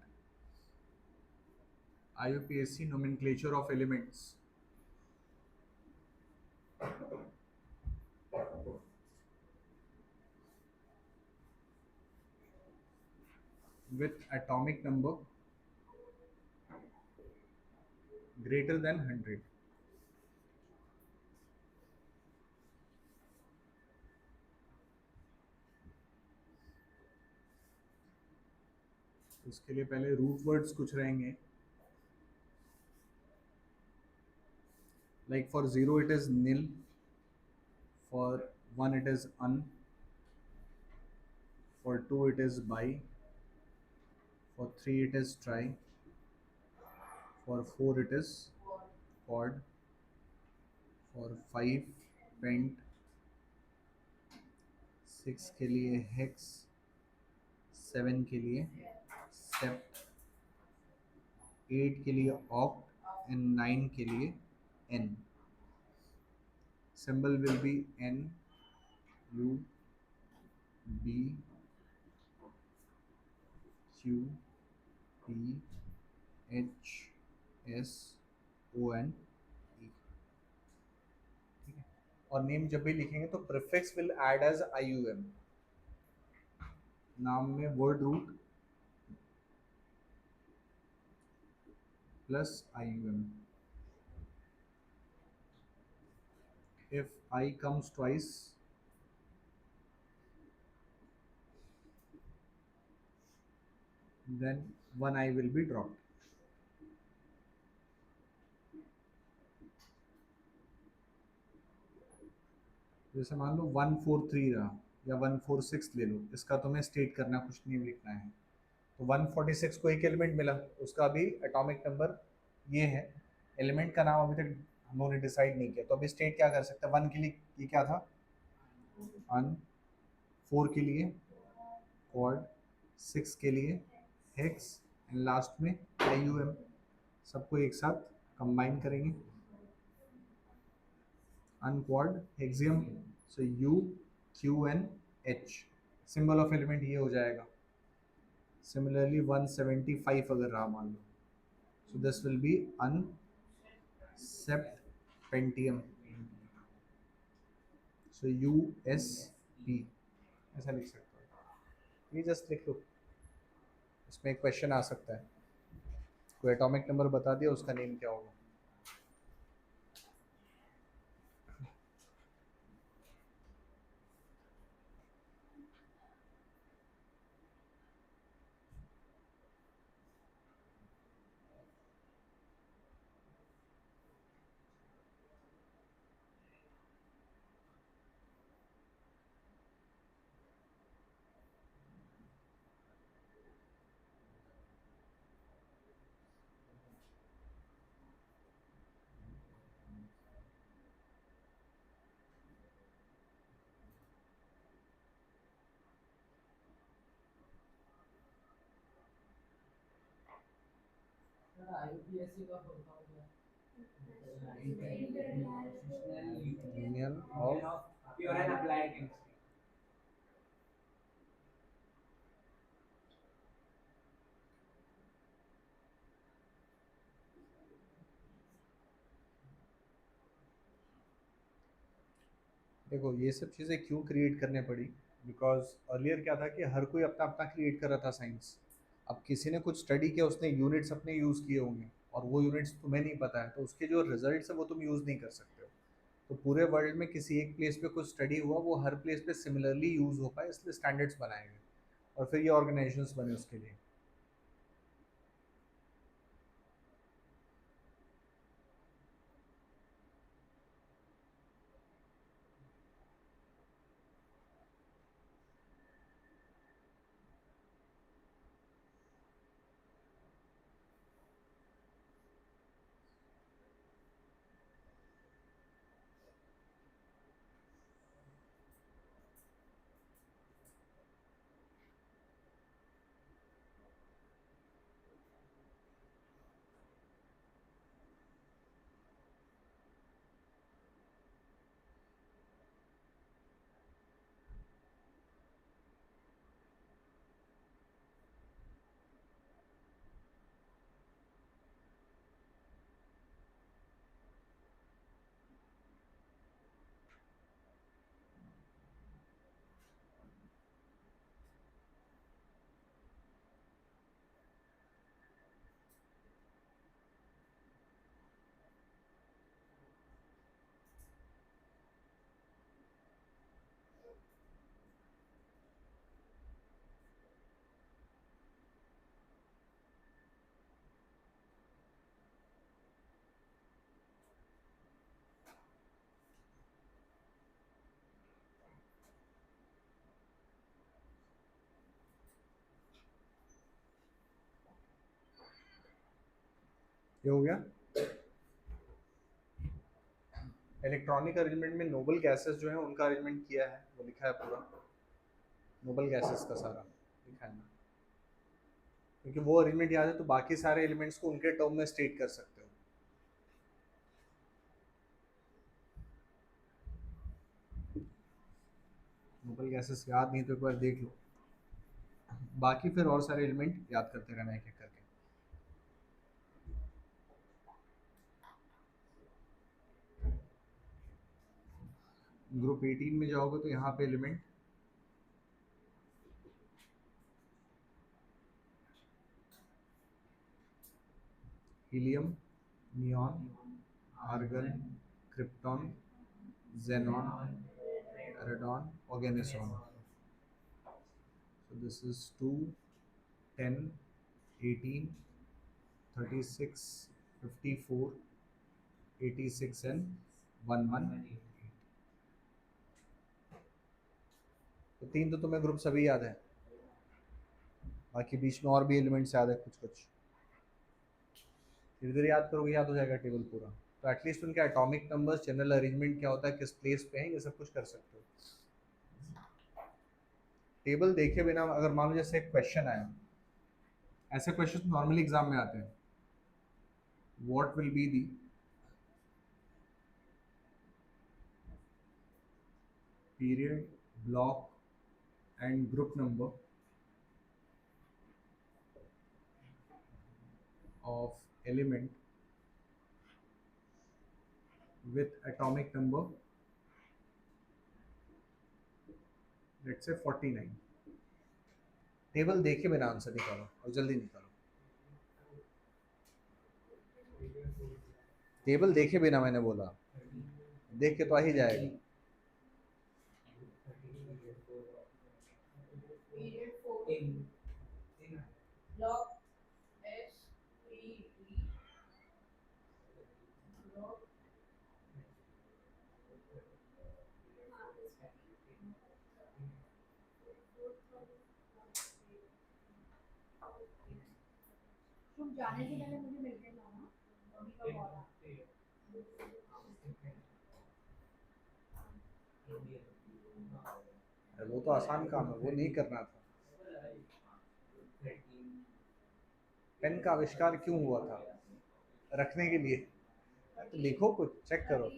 IUPAC nomenclature of elements with atomic number greater than 100। उसके लिए पहले रूट वर्ड्स कुछ रहेंगे, like for 0 it is nil, for 1 it is un, for 2 it is bi, for 3 it is tri, for 4 it is quad, for 5 pent, 6 के लिए hex, 7 के लिए sept, 8 के लिए oct and 9 के लिए n। Symbol will be N, U, B, Q, P, H, S, O and E। ठीक है, और नेम जब भी लिखेंगे तो prefix will add as IUM, नाम में word root plus IUM। if I comes twice, then one I will be dropped। जैसे मान लो 143 रहा या 146 ले लो, इसका तुम्हें स्टेट करना कुछ नहीं लिखना है, तो 146 को एक एलिमेंट मिला, उसका अभी एटॉमिक नंबर ये है, एलिमेंट का नाम अभी तक हम लोगों ने डिसाइड नहीं किया, तो अभी स्टेट क्या कर सकते हैं, 1 के लिए ये क्या था अन, 4 के लिए क्वाड, 6 के लिए हेक्स एंड लास्ट में IUM, सबको एक साथ कंबाइन करेंगे, unquad hexium, so UQNH, symbol of element ये हो जाएगा। सिमिलरली 175 अगर रहा मान लो, so this will be unseptpentium, so USP, ऐसा लिख सकते हो। ये जस्ट लिख लो, इसमें एक क्वेश्चन आ सकता है, कोई एटॉमिक नंबर बता दिया उसका नेम क्या होगा। Union of Pure and applied chemistry. देखो ये सब चीज़ें क्यों क्रिएट करने पड़ी, बिकॉज अर्लियर क्या था कि हर कोई अपना अपना क्रिएट कर रहा था साइंस। अब किसी ने कुछ स्टडी किया, उसने यूनिट्स अपने यूज़ किए होंगे और वो यूनिट्स तुम्हें नहीं पता है, तो उसके जो रिजल्ट्स है वो तुम यूज़ नहीं कर सकते हो। तो पूरे वर्ल्ड में किसी एक प्लेस पे कुछ स्टडी हुआ, वो हर प्लेस पे सिमिलरली यूज़ हो पाए, इसलिए स्टैंडर्ड्स बनाए गए और फिर ये ऑर्गेनाइजेशंस बने उसके लिए। ये हो गया। इलेक्ट्रॉनिक अरेंजमेंट में नोबल गैसेस जो है उनका अरेंजमेंट किया है, वो लिखा है पूरा, नोबल गैसेस का सारा लिखा है ना, क्योंकि वो अरेंजमेंट याद है तो बाकी सारे एलिमेंट्स को उनके टर्म में स्टेट कर सकते हो। नोबल गैसेस याद नहीं तो एक बार देख लो, बाकी फिर और सारे एलिमेंट याद करते रहना एक एक करके। ग्रुप 18 में जाओगे तो यहाँ पे element helium, neon, argon, krypton, xenon, radon, organeson. So this is 2, 10, 18, 36, 54, 86 and 11। तो तीन तो तुम्हें ग्रुप सभी याद है, बाकी बीच में और भी एलिमेंट्स याद है कुछ कुछ, धीरे धीरे याद करोगे याद हो जाएगा टेबल पूरा। तो एटलीस्ट उनके एटॉमिक नंबर्स, जनरल अरेंजमेंट क्या होता है, किस प्लेस पे है, ये सब कुछ कर सकते हो। टेबल देखे बिना अगर मान लो जैसे एक क्वेश्चन आया ऐसे क्वेश्चन नॉर्मली एग्जाम में आते हैं. What will be the period, block and group number of element with atomic number, let's say 49. Table देखे बिना आंसर निकालो और जल्दी निकालो. टेबल देखे बिना मैंने बोला, देख के तो आ ही जाएगा. Period 4. Block S P D. Block. तुम जाने से पहले मुझे मिल के लाना. अभी का कॉल आ. अरे वो तो आसान काम है, वो नहीं करना था. पेन का आविष्कार क्यों हुआ था? रखने के लिए. तो लिखो कुछ, चेक करो.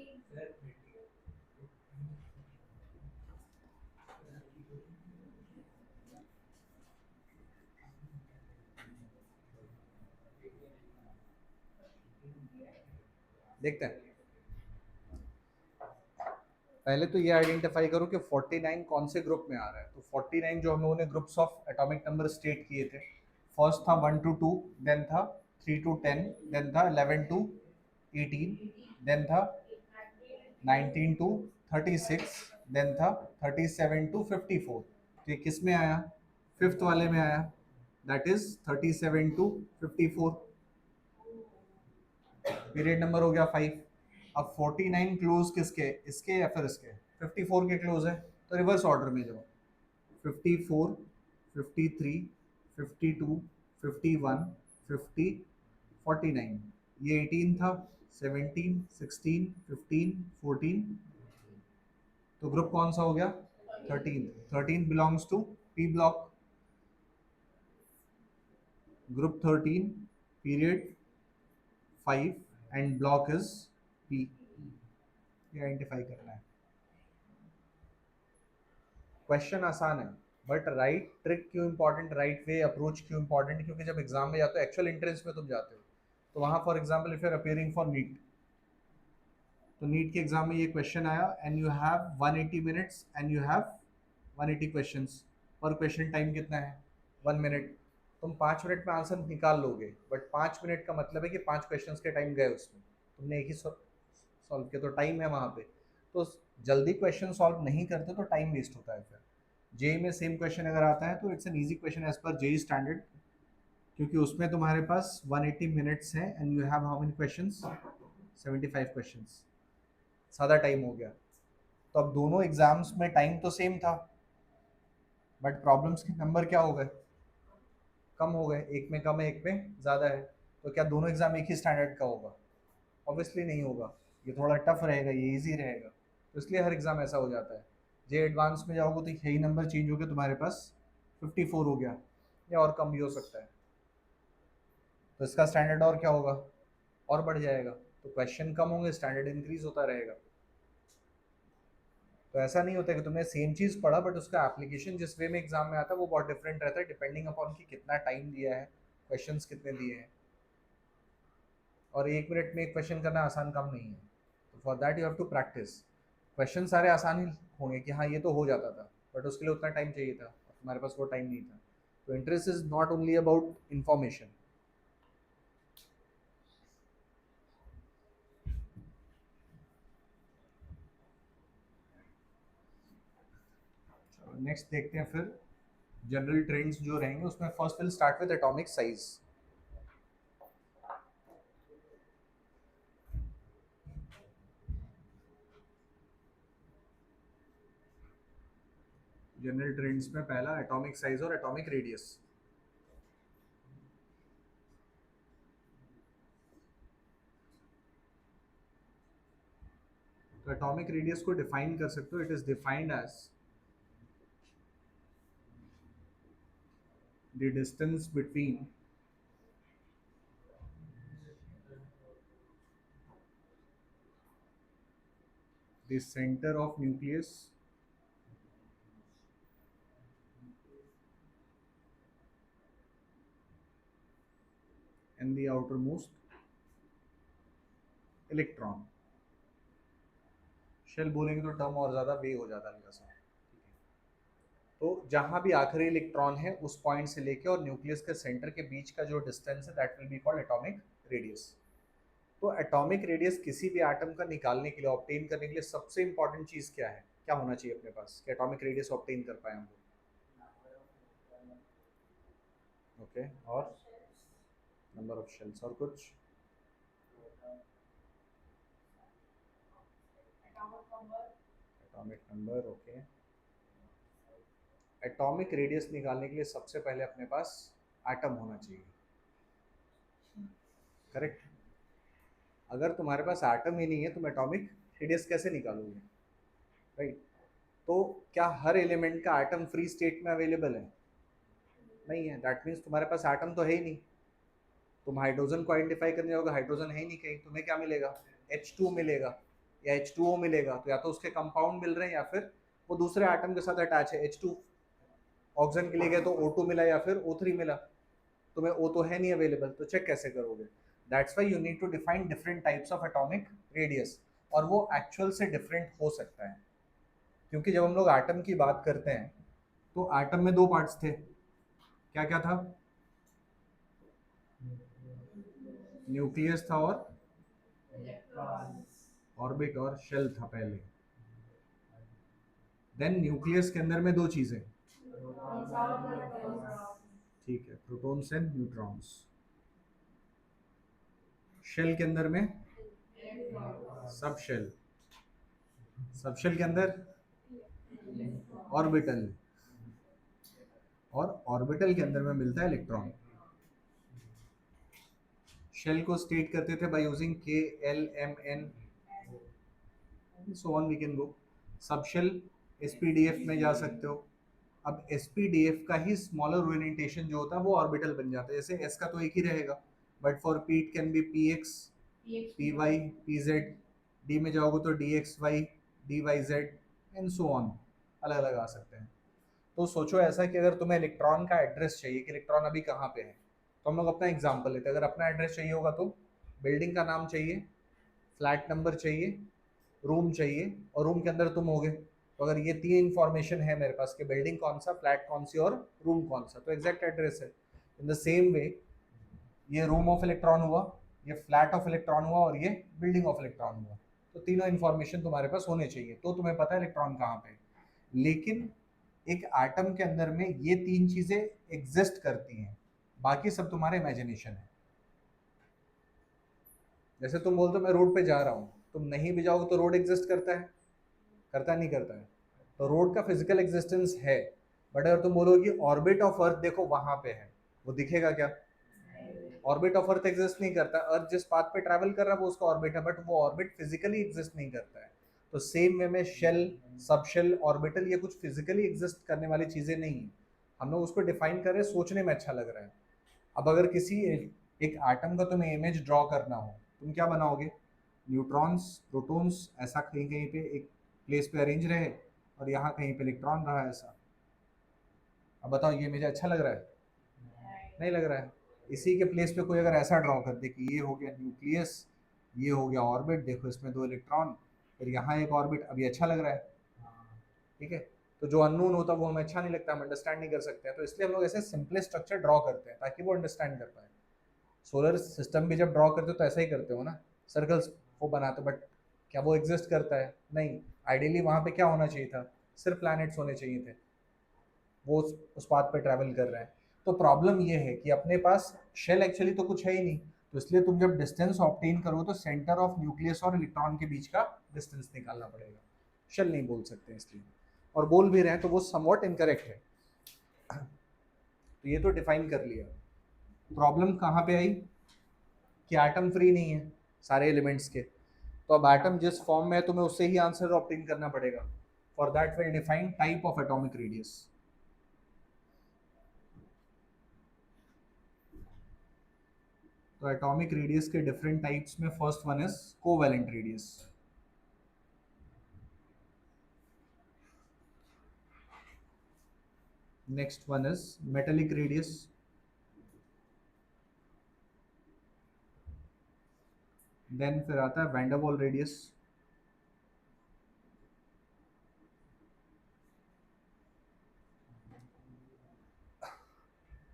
देखते हैं. पहले तो ये आइडेंटिफाई करो कि 49 कौन से ग्रुप में आ रहा है. तो 49 जो हम लोगों ने groups of atomic number state किए थे, फर्स्ट था 1 to 2, देन था 3 to 10, देन था 11 to 18, देन था 19 to 36, देन था 37 to 54. तो ये किस में आया? फिफ्थ वाले में आया, that is 37 to 54. Period number हो गया 5. अब 49 क्लोज किसके, इसके या फिर इसके? 54 के क्लोज है. तो रिवर्स ऑर्डर में जाओ. 54, 53, 52, 51, 50, 49. ये 18 था, 17, 16, 15, 14. तो ग्रुप कौन सा हो गया? 13. 13 belongs to P block. Group 13, period 5 and block is P. ये आइडेंटिफाई करना है. क्वेश्चन आसान है, बट राइट ट्रिक क्यों इंपॉर्टेंट, राइट वे अप्रोच क्यों इंपॉर्टेंट? क्योंकि जब एग्जाम में जाते हो, एक्चुअल एंट्रेंस में तुम जाते हो, तो वहाँ for example if you are appearing for NEET, तो नीट के एग्जाम में ये क्वेश्चन आया and you have 180 minutes and you have 180 questions. Per question time कितना है? 1 मिनट. तुम 5 मिनट में आंसर निकाल लोगे, बट 5 मिनट का मतलब है कि 5 क्वेश्चंस के टाइम गए उसमें, तुमने एक ही सॉल्व किया, तो टाइम है वहाँ पे. तो जल्दी क्वेश्चन सॉल्व नहीं करते तो टाइम वेस्ट होता है. फिर जेई में सेम क्वेश्चन अगर आता है तो it's an easy question as per JEE standard, क्योंकि उसमें तुम्हारे पास 180 मिनट्स हैं and you have how many questions? 75 questions. सादा टाइम हो गया. तो अब दोनों एग्जाम्स में टाइम तो सेम था, बट प्रॉब्लम्स के नंबर क्या हो गए? कम हो गए. एक में कम है, एक में ज़्यादा है. तो क्या दोनों एग्जाम एक ही स्टैंडर्ड का होगा? ऑब्वियसली नहीं होगा. ये थोड़ा टफ रहेगा, ये इजी रहेगा. तो इसलिए हर एग्ज़ाम ऐसा हो जाता है. जे एडवांस में जाओगे तो यही नंबर चेंज हो गया, तुम्हारे पास 54 हो गया, या और कम भी हो सकता है. तो इसका स्टैंडर्ड और क्या होगा? और बढ़ जाएगा. तो क्वेश्चन कम होंगे, स्टैंडर्ड इंक्रीज होता रहेगा. तो ऐसा नहीं होता कि तुमने सेम चीज़ पढ़ा बट उसका एप्लीकेशन जिस वे में एग्जाम में आता है वो बहुत डिफरेंट रहता है, डिपेंडिंग अपॉन कि कितना टाइम दिया है, क्वेश्चंस कितने दिए हैं. और 1 मिनट में एक क्वेश्चन करना आसान काम नहीं है. तो for that you have to practise. Question सारे आसान ही होंगे कि हाँ ये तो हो जाता था, बट उसके लिए उतना टाइम चाहिए था, तुम्हारे पास वो टाइम नहीं था. तो interest is not only about information. Next देखते हैं फिर जनरल ट्रेंड्स जो रहेंगे उसमें. First will start with atomic size. General trends में पहला एटॉमिक साइज और एटॉमिक रेडियस. तो एटॉमिक रेडियस को डिफाइन कर सकते हो. It is defined as the distance between the center of nucleus and the outermost electron. Shell बोलेंगे तो टर्म और ज़्यादा वेग हो जाता है हल्का सा। तो जहां भी आखिरी इलेक्ट्रॉन है उस पॉइंट से लेके और न्यूक्लियस के सेंटर के बीच का जो डिस्टेंस है that will be called atomic radius. तो एटॉमिक रेडियस किसी भी एटम का निकालने के लिए, ऑब्टेन करने के लिए सबसे इंपॉर्टेंट चीज़ क्या है, क्या होना चाहिए अपने पास कि एटॉमिक रेडियस ऑब्टेन कर पाए हम लोग? ओके, और नंबर ऑफ शेल्स, और कुछ? Atomic number, okay. Atomic radius निकालने के लिए सबसे पहले अपने पास एटम होना चाहिए, करेक्ट? अगर तुम्हारे पास एटम ही नहीं है तुम एटॉमिक रेडियस कैसे निकालोगे, राइट? तो क्या हर एलिमेंट का एटम फ्री स्टेट में अवेलेबल है? नहीं है। दैट मीन्स तुम्हारे पास एटम तो है ही नहीं। तुम हाइड्रोजन को आइडेंटिफाई करने जाओगे, हाइड्रोजन है ही नहीं कहीं, तुम्हें क्या मिलेगा? H2 मिलेगा या H2O मिलेगा। तो या तो उसके कंपाउंड मिल रहे हैं या फिर वो दूसरे एटम के साथ अटैच है। H2 ऑक्सीजन के लिए गए तो O2 मिला या फिर O3 मिला। तुम्हें O तो है नहीं अवेलेबल, तो चेक कैसे करोगे? That's why you need to define different types of atomic radius. और वो एक्चुअल से डिफरेंट हो सकता है, क्योंकि जब हम लोग एटम की बात करते हैं तो एटम में दो पार्ट्स थे। क्या क्या था? न्यूक्लियस था और ऑर्बिट और शेल था पहले। देन न्यूक्लियस के अंदर में दो चीजें, ठीक है, प्रोटॉन्स एंड न्यूट्रॉन्स। शेल के अंदर में सब शेल, सब शेल के अंदर ऑर्बिटल, और ऑर्बिटल के अंदर में मिलता है इलेक्ट्रॉन। शेल को स्टेट करते थे by using K L M N, so on we can go. Subshell SPDF में जा सकते हो। अब एसपीडीएफ का ही स्मॉलर ओरिएंटेशन जो होता है वो ऑर्बिटल बन जाता है। जैसे एस का तो एक ही रहेगा, but for P it can be P X, P Y, P Z. D में जाओगे तो D X Y, D Y Z and so on, अलग अलग आ सकते हैं। तो सोचो ऐसा कि अगर तुम्हें इलेक्ट्रॉन का एड्रेस चाहिए कि इलेक्ट्रॉन अभी कहाँ पे है, तो हम लोग अपना एग्जांपल लेते हैं। अगर अपना एड्रेस चाहिए होगा तो बिल्डिंग का नाम चाहिए, फ्लैट नंबर चाहिए, रूम चाहिए, और रूम के अंदर तुम होगे। तो अगर ये तीन इंफॉर्मेशन है मेरे पास कि बिल्डिंग कौन सा, फ्लैट कौन सी और रूम कौन सा, तो एग्जैक्ट एड्रेस है। इन द सेम वे ये रूम ऑफ इलेक्ट्रॉन हुआ, ये फ्लैट ऑफ इलेक्ट्रॉन हुआ, और ये बिल्डिंग ऑफ इलेक्ट्रॉन हुआ। तो तीनों इन्फॉर्मेशन तुम्हारे पास होने चाहिए तो तुम्हें पता है इलेक्ट्रॉन कहाँ पे है। लेकिन एक एटम के अंदर में ये तीन चीजें एग्जिस्ट करती हैं, बाकी सब तुम्हारा इमेजिनेशन है। जैसे तुम बोलते हो मैं रोड पे जा रहा हूँ, तुम नहीं भी जाओगे तो रोड एग्जिस्ट करता है, करता नहीं करता है? तो रोड का फिजिकल एग्जिस्टेंस है। बट अगर तुम बोलोगे कि ऑर्बिट ऑफ अर्थ देखो वहां पे है, वो दिखेगा क्या? ऑर्बिट ऑफ अर्थ एग्जिस्ट नहीं करता। अर्थ जिस पाथ पे ट्रैवल कर रहा है वो उसका ऑर्बिट है, बट वो ऑर्बिट फिजिकली एग्जिस्ट नहीं करता है। तो सेम वे में शेल, सब शेल, ऑर्बिटल ये कुछ फिजिकली एग्जिस्ट करने वाली चीजें नहीं है। हम लोग उसको डिफाइन कर रहे हैं, सोचने में अच्छा लग रहा है। अब अगर किसी एक एटम का तुम्हें इमेज ड्रॉ करना हो, तुम क्या बनाओगे? न्यूट्रॉन्स, प्रोटॉन्स ऐसा कहीं कहीं पे एक प्लेस पे अरेंज रहे, और यहाँ कहीं पे इलेक्ट्रॉन रहा ऐसा। अब बताओ ये इमेज अच्छा लग रहा है? नहीं लग रहा है। इसी के प्लेस पे कोई अगर ऐसा ड्रॉ कर दे कि ये हो गया न्यूक्लियस, ये हो गया ऑर्बिट, देखो इसमें दो इलेक्ट्रॉन, फिर यहाँ एक ऑर्बिट, अभी अच्छा लग रहा है, ठीक है? तो जो अननोन होता है वो हमें अच्छा नहीं लगता, हम अंडरस्टैंड नहीं कर सकते हैं, तो इसलिए हम लोग ऐसे सिंपल स्ट्रक्चर ड्रॉ करते हैं ताकि वो अंडरस्टैंड कर पाए। सोलर सिस्टम भी जब ड्रॉ करते हो तो ऐसा ही करते हो ना, सर्कल्स वो बनाते हो, बट क्या वो एग्जिस्ट करता है? नहीं। आइडियली वहाँ पे क्या होना चाहिए था? सिर्फ प्लैनेट्स होने चाहिए थे, वो उस पाथ पे ट्रैवल कर रहे हैं। तो प्रॉब्लम ये है कि अपने पास शेल एक्चुअली तो कुछ है ही नहीं, तो इसलिए तुम जब डिस्टेंस ऑब्टेन करो तो सेंटर ऑफ न्यूक्लियस और इलेक्ट्रॉन के बीच का डिस्टेंस निकालना पड़ेगा। शेल नहीं बोल सकते इसलिए, और बोल भी रहे हैं तो वो समवॉट इनकरेक्ट है। तो ये तो डिफाइन कर लिया। प्रॉब्लम कहाँ पे आई कि एटम फ्री नहीं है सारे एलिमेंट्स के। तो अब एटम जिस फॉर्म में है तुम्हें उससे ही आंसर ऑब्टेन करना पड़ेगा। For that will define type of atomic radius. तो एटॉमिक रेडियस के डिफरेंट टाइप्स में first one is covalent radius. Next one is metallic radius, then फिर आता है van der Waals radius,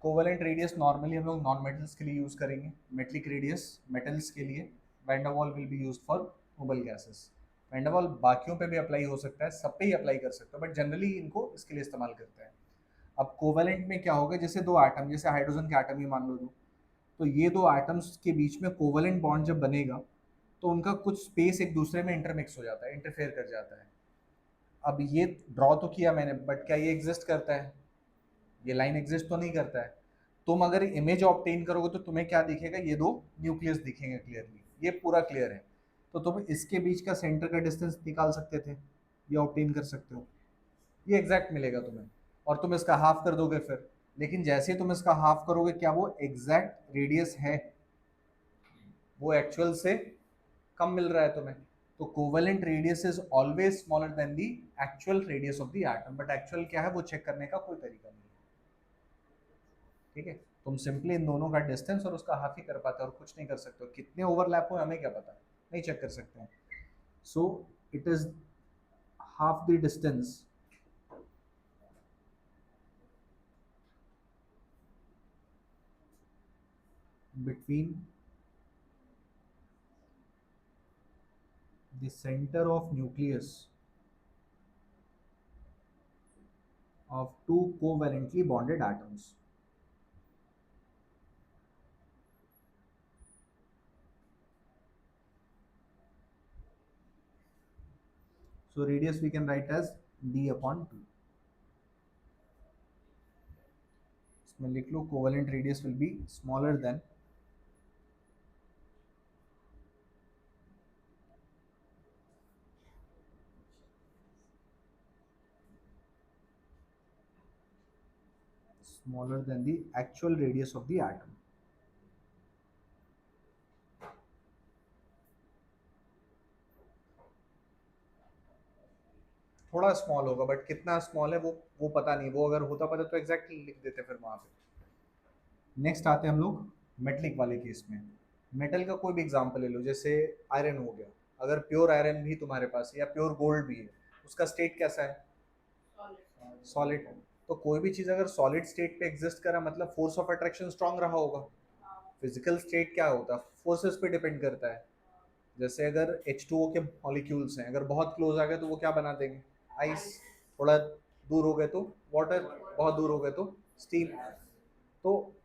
covalent radius normally हम लोग नॉन मेटल्स के लिए यूज करेंगे, मेटलिक रेडियस मेटल्स के लिए, van der Waals will be used for noble gases. Van der Waals बाकियों पे भी अप्लाई हो सकता है, सब पे ही अप्लाई कर सकते हो, बट जनरली इनको इसके लिए इस्तेमाल करते हैं। अब कोवेलेंट में क्या होगा, जैसे दो एटम, जैसे हाइड्रोजन के एटम ही मान लो दो, तो ये दो एटम्स के बीच में कोवेलेंट बॉन्ड जब बनेगा तो उनका कुछ स्पेस एक दूसरे में इंटरमिक्स हो जाता है, इंटरफेयर कर जाता है। अब ये ड्रॉ तो किया मैंने, बट क्या ये एग्जिस्ट करता है? ये लाइन एग्जिस्ट तो नहीं करता है। तुम अगर इमेज ऑब्टेन करोगे तो तुम्हें क्या दिखेगा, ये दो न्यूक्लियस दिखेंगे क्लियरली, ये पूरा क्लियर है। तो तुम इसके बीच का सेंटर का डिस्टेंस निकाल सकते थे, ये ऑब्टेन कर सकते हो, ये एग्जैक्ट मिलेगा तुम्हें, और तुम इसका हाफ कर दोगे फिर। लेकिन जैसे ही तुम इसका हाफ करोगे, क्या वो एग्जैक्ट रेडियस है? वो एक्चुअल से कम मिल रहा है तुम्हें। तो covalent radius is always smaller than the actual radius of the atom, but actual क्या है वो चेक करने का कोई तरीका नहीं है। ठीक है, तुम सिंपली इन दोनों का डिस्टेंस और उसका हाफ ही कर पाते हो और कुछ नहीं कर सकते हो। कितने ओवरलैप हो हमें क्या पता, नहीं चेक कर सकते हैं। सो it is half the distance between the center of nucleus of two covalently bonded atoms. So radius we can write as d upon 2. इसमें लिख लो covalent radius will be smaller than the actual radius of the atom. थोड़ा स्मॉल होगा, बट कितना स्मॉल है वो पता नहीं, वो अगर होता पता तो एग्जैक्टली लिख देते फिर वहां पे। नेक्स्ट आते हैं हम लोग मेटलिक वाले केस में। मेटल का कोई भी एग्जांपल ले लो, जैसे आयरन हो गया, अगर प्योर आयरन भी तुम्हारे पास है या प्योर गोल्ड भी है, उसका स्टेट कैसा है? सॉलिड। तो कोई भी चीज अगर सॉलिड स्टेट पे एग्जिस्ट करा मतलब फोर्स ऑफ अट्रैक्शन स्ट्रांग रहा होगा। फिजिकल स्टेट क्या होता है, फोर्सेस पे डिपेंड करता है। जैसे अगर H2O के मॉलिक्यूल्स हैं, अगर बहुत क्लोज आ गए तो वो क्या बना देंगे? आइस। थोड़ा दूर हो गए तो वाटर, बहुत दूर हो गए तो स्टीम। तो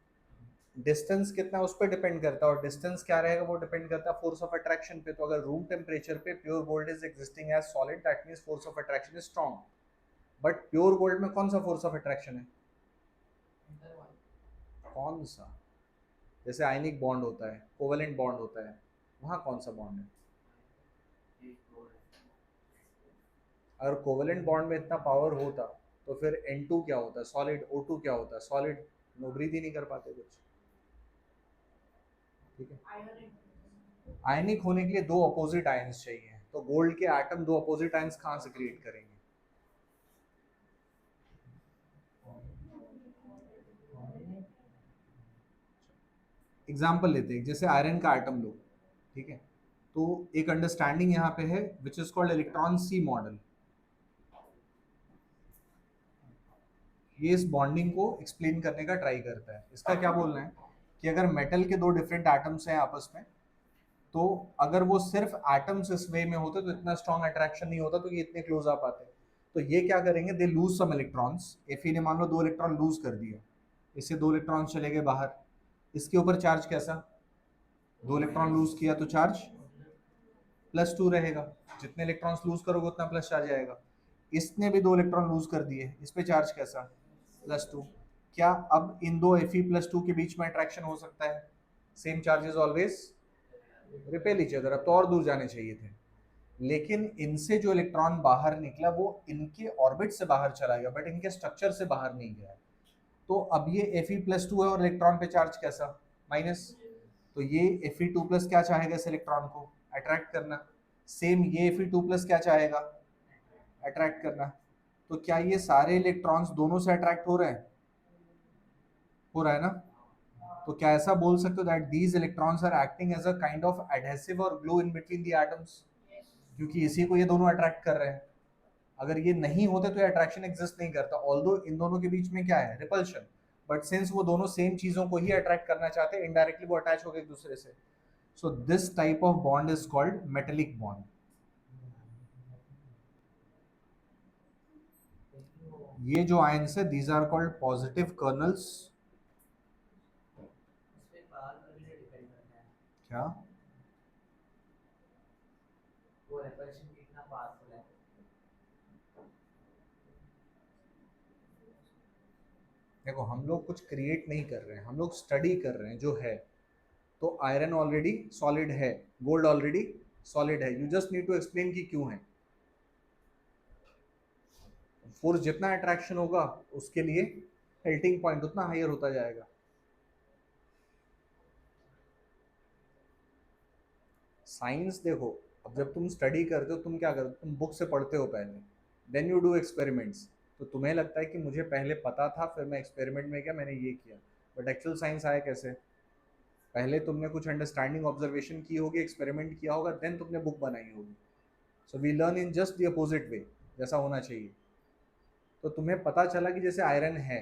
डिस्टेंस कितना उस पर डिपेंड करता है, और डिस्टेंस क्या रहेगा वो डिपेंड करता है फोर्स ऑफ अट्रैक्शन पे। तो अगर रूम टेम्परेचर पे pure gold is existing as solid, that means force of attraction is strong. But pure gold में कौन सा फोर्स ऑफ अट्रैक्शन है? कौन सा? जैसे आयनिक बॉन्ड होता है, कोवेलेंट बॉन्ड होता है, वहाँ कौन सा बॉन्ड है? अगर कोवेलेंट बॉन्ड में इतना पावर होता तो फिर N2 क्या होता है? सॉलिड। O2 क्या होता है? सॉलिड। नो ब्रीथ ही नहीं कर पाते कुछ। ठीक है, आयनिक होने के लिए दो अपोजिट आयंस चाहिए, तो गोल्ड के एटम दो अपोजिट आयंस कहाँ से क्रिएट करेंगे? एग्जाम्पल लेते हैं, जैसे आयरन का एटम लो। ठीक है, तो एक अंडरस्टैंडिंग यहाँ पे है which is called electron sea model. ये इस बॉन्डिंग को एक्सप्लेन करने का ट्राई करता है। इसका क्या बोलना है कि अगर मेटल के दो डिफरेंट एटम्स हैं आपस में, तो अगर वो सिर्फ एटम्स इस वे में होते तो इतना स्ट्रॉन्ग अट्रैक्शन नहीं होता, तो ये इतने क्लोज आ पाते। तो ये क्या करेंगे, दे लूज सम इलेक्ट्रॉन्स। एफी ने मान लो दो इलेक्ट्रॉन लूज कर दिया, इससे दो इलेक्ट्रॉन चले गए बाहर। इसके ऊपर चार्ज कैसा? दो इलेक्ट्रॉन लूज किया तो चार्ज +2 रहेगा। जितने इलेक्ट्रॉन्स लूज करोगे उतना प्लस चार्ज आएगा। इसने भी दो इलेक्ट्रॉन लूज कर दिए, इस पे चार्ज कैसा? +2। क्या अब इन दो Fe+2 के बीच में अट्रैक्शन हो सकता है? Same charges always repel each other. अब तो और दूर जाने चाहिए थे, लेकिन इनसे जो इलेक्ट्रॉन बाहर निकला वो इनके ऑर्बिट से बाहर चला गया, बट इनके स्ट्रक्चर से बाहर नहीं गया। तो अब ये Fe+2 है और इलेक्ट्रॉन पे चार्ज कैसा? माइनस। तो ये Fe2+ क्या चाहेगा इस इलेक्ट्रॉन को? अट्रैक्ट करना। सेम ये Fe2+ क्या चाहेगा? अट्रैक्ट करना। तो क्या ये सारे इलेक्ट्रॉन्स दोनों से अट्रैक्ट हो रहे हैं? हो रहा है ना? तो क्या ऐसा बोल सकते हो that these electrons are acting as a kind of adhesive और glue in between the atoms, Yes. क्योंकि इसी को ये दोनों अट्रैक्ट कर रहे हैं। अगर ये नहीं होते तो अट्रैक्शन एग्जिस्ट नहीं करता, ऑल्दो इन दोनों के बीच में क्या है, रिपल्शन, बट सिंस वो दोनों सेम चीजों को ही अट्रैक्ट करना चाहते हैं, इनडायरेक्टली वो अटैच हो गए एक दूसरे से। So this type of bond is called metallic bond. ये जो आयंस है these are called positive kernels. क्या? वो रेपल्शन कितना पावरफुल है। देखो हम लोग कुछ क्रिएट नहीं कर रहे हैं, हम लोग स्टडी कर रहे हैं जो है। तो आयरन ऑलरेडी सॉलिड है, गोल्ड ऑलरेडी सॉलिड है, you just need to explain कि क्यों है। फोर्स जितना अट्रैक्शन होगा उसके लिए मेल्टिंग पॉइंट उतना हायर होता जाएगा। साइंस देखो, अब जब तुम स्टडी करते हो तुम क्या करते हो, तुम बुक से पढ़ते हो पहले, देन यू डू एक्सपेरिमेंट्स। तो तुम्हें लगता है कि मुझे पहले पता था फिर मैं एक्सपेरिमेंट में किया, मैंने ये किया। बट एक्चुअल साइंस आया कैसे? पहले तुमने कुछ अंडरस्टैंडिंग ऑब्जर्वेशन की होगी, एक्सपेरिमेंट किया होगा, देन तुमने बुक बनाई होगी। So we learn in just the opposite way, जैसा होना चाहिए। तो तुम्हें पता चला कि जैसे आयरन है,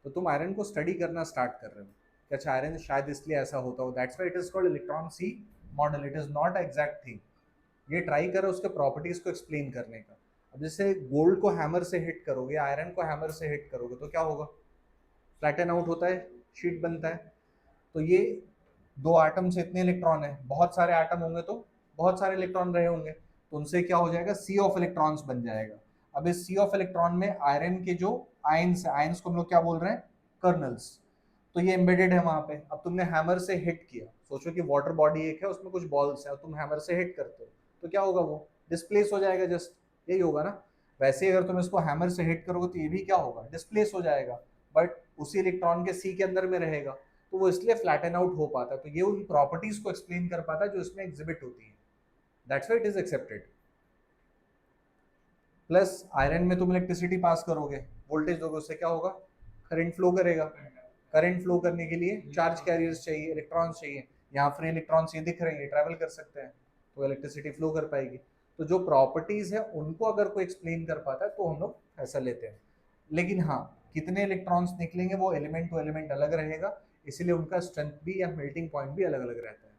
तो तुम आयरन को स्टडी करना स्टार्ट कर रहे हो कि अच्छा आयरन शायद इसलिए ऐसा होता हो, that's why it is called electron sea model, it is not exact thing. ये ट्राई करो उसके प्रॉपर्टीज को एक्सप्लेन करने का। अब जैसे गोल्ड को हैमर से हिट करोगे, आयरन को हैमर से हिट करोगे तो क्या होगा? फ्लैटन आउट होता है, शीट बनता है। तो ये दो आटम से इतने इलेक्ट्रॉन है, बहुत सारे आटम होंगे तो बहुत सारे इलेक्ट्रॉन रहे होंगे, तो उनसे क्या हो जाएगा, सी ऑफ इलेक्ट्रॉन्स बन जाएगा। अब इस सी ऑफ इलेक्ट्रॉन में आयरन के जो आयंस है, आयंस को हम लोग क्या बोल रहे हैं, कर्नल्स। तो ये एम्बेडेड है वहां पे। अब तुमने हैमर से हिट किया, सोचो कि वाटर बॉडी एक है, उसमें कुछ बॉल्स है, और तुम हैमर से हिट करते हो तो क्या होगा, वो डिस्प्लेस हो जाएगा, जस्ट यही होगा ना। वैसे ही अगर तुम इसको हैमर से हिट करोगे तो ये भी क्या होगा, डिस्प्लेस हो जाएगा, बट उसी इलेक्ट्रॉन के सी के अंदर में रहेगा। तो वो इसलिए फ्लैटन आउट हो पाता है। तो ये उन प्रॉपर्टीज को एक्सप्लेन कर पाता है जो इसमें एग्जिबिट होती है, that's why it is accepted. Plus iron में तुम इलेक्ट्रिसिटी पास करोगे, वोल्टेज दोगे, उससे क्या होगा, करंट फ्लो करेगा। करंट फ्लो करने के लिए चार्ज कैरियर्स चाहिए, इलेक्ट्रॉन्स चाहिए। यहाँ फ्री इलेक्ट्रॉन्स ये दिख रहे हैं, ये ट्रैवल कर सकते हैं, तो इलेक्ट्रिसिटी फ्लो कर पाएगी। तो जो प्रॉपर्टीज है उनको अगर कोई एक्सप्लेन कर पाता है तो हम लोग ऐसा लेते हैं। लेकिन हाँ, कितने इलेक्ट्रॉन्स निकलेंगे वो एलिमेंट टू एलिमेंट अलग रहेगा, इसीलिए उनका स्ट्रेंथ भी या मेल्टिंग पॉइंट भी अलग अलग रहता है।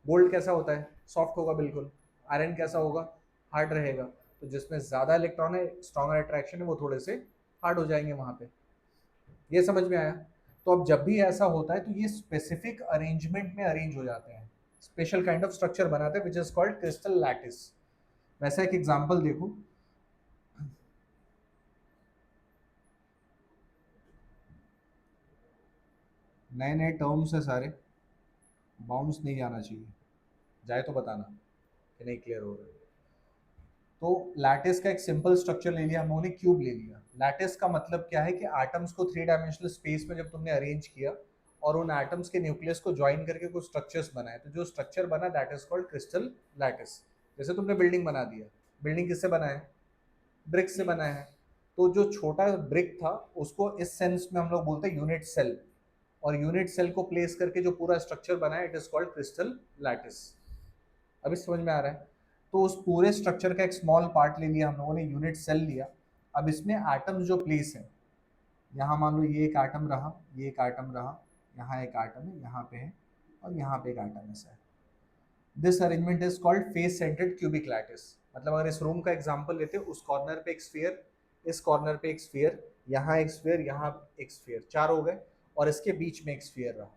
गोल्ड कैसा होता है, सॉफ्ट होगा बिल्कुल। आयरन कैसा होगा, हार्ड रहेगा। तो जिसमें ज्यादा इलेक्ट्रॉन है, स्ट्रॉन्गर अट्रैक्शन है, वो थोड़े से हार्ड हो जाएंगे वहां पे। ये समझ में आया? तो अब जब भी ऐसा होता है तो ये स्पेसिफिक अरेंजमेंट में अरेंज हो जाते हैं, स्पेशल काइंड ऑफ स्ट्रक्चर बनाते हैं, विच इज कॉल्ड क्रिस्टल लैटिस। वैसा एक एग्जांपल देखो, नए नए टर्म्स है सारे, बाउंस नहीं जाना चाहिए, जाए तो बताना कि नहीं क्लियर हो रहा है। तो लैटिस का एक सिंपल स्ट्रक्चर ले लिया हम लोगों ने, क्यूब ले लिया। लैटिस का मतलब क्या है कि एटम्स को थ्री डायमेंशनल स्पेस में जब तुमने अरेंज किया और उन एटम्स के न्यूक्लियस को ज्वाइन करके कुछ स्ट्रक्चर्स बनाए, तो जो स्ट्रक्चर बना that is called crystal lattice. जैसे तुमने बिल्डिंग बना दिया, बिल्डिंग किससे बना है, ब्रिक से बना है। तो जो छोटा ब्रिक था उसको इस सेंस में हम लोग बोलते हैं यूनिट सेल, और यूनिट सेल को प्लेस करके जो पूरा स्ट्रक्चर बना है it is called crystal lattice. अभी समझ में आ रहा है? तो उस पूरे स्ट्रक्चर का एक स्मॉल पार्ट ले लिया हम लोगों ने, यूनिट सेल लिया। अब इसमें एटम्स जो प्लेस है, यहाँ मान लो ये एक एटम रहा, ये एक एटम रहा, यहाँ एक एटम है, यहाँ पे है, और यहाँ पे एक एटम है। This arrangement is called face centred cubic lattice. मतलब अगर इस रूम का एग्जांपल लेते हैं, उस कॉर्नर पे एक स्फीयर, इस कॉर्नर पे एक स्फीयर, यहाँ एक स्फीयर, यहाँ एक स्फीयर, चार हो गए, और इसके बीच में एक स्फीयर रहा।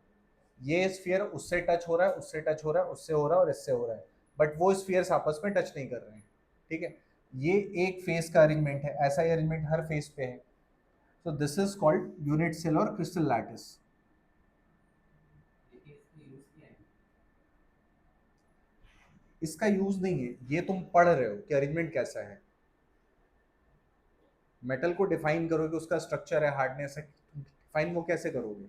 ये स्फीयर उससे टच हो रहा है, उससे टच हो रहा है, उससे हो रहा है और इससे हो रहा है, बट वो स्फीयर्स आपस में टच नहीं कर रहे हैं। ठीक है, ये एक फेस का अरेंजमेंट है, ऐसा ही अरेंजमेंट हर फेस पे है। So this is called unit cell और क्रिस्टल लैटिस। इसका यूज नहीं है, ये तुम पढ़ रहे हो कि अरेंजमेंट कैसा है। मेटल को डिफाइन करोगे, उसका स्ट्रक्चर है, हार्डनेस है, डिफाइन वो कैसे करोगे?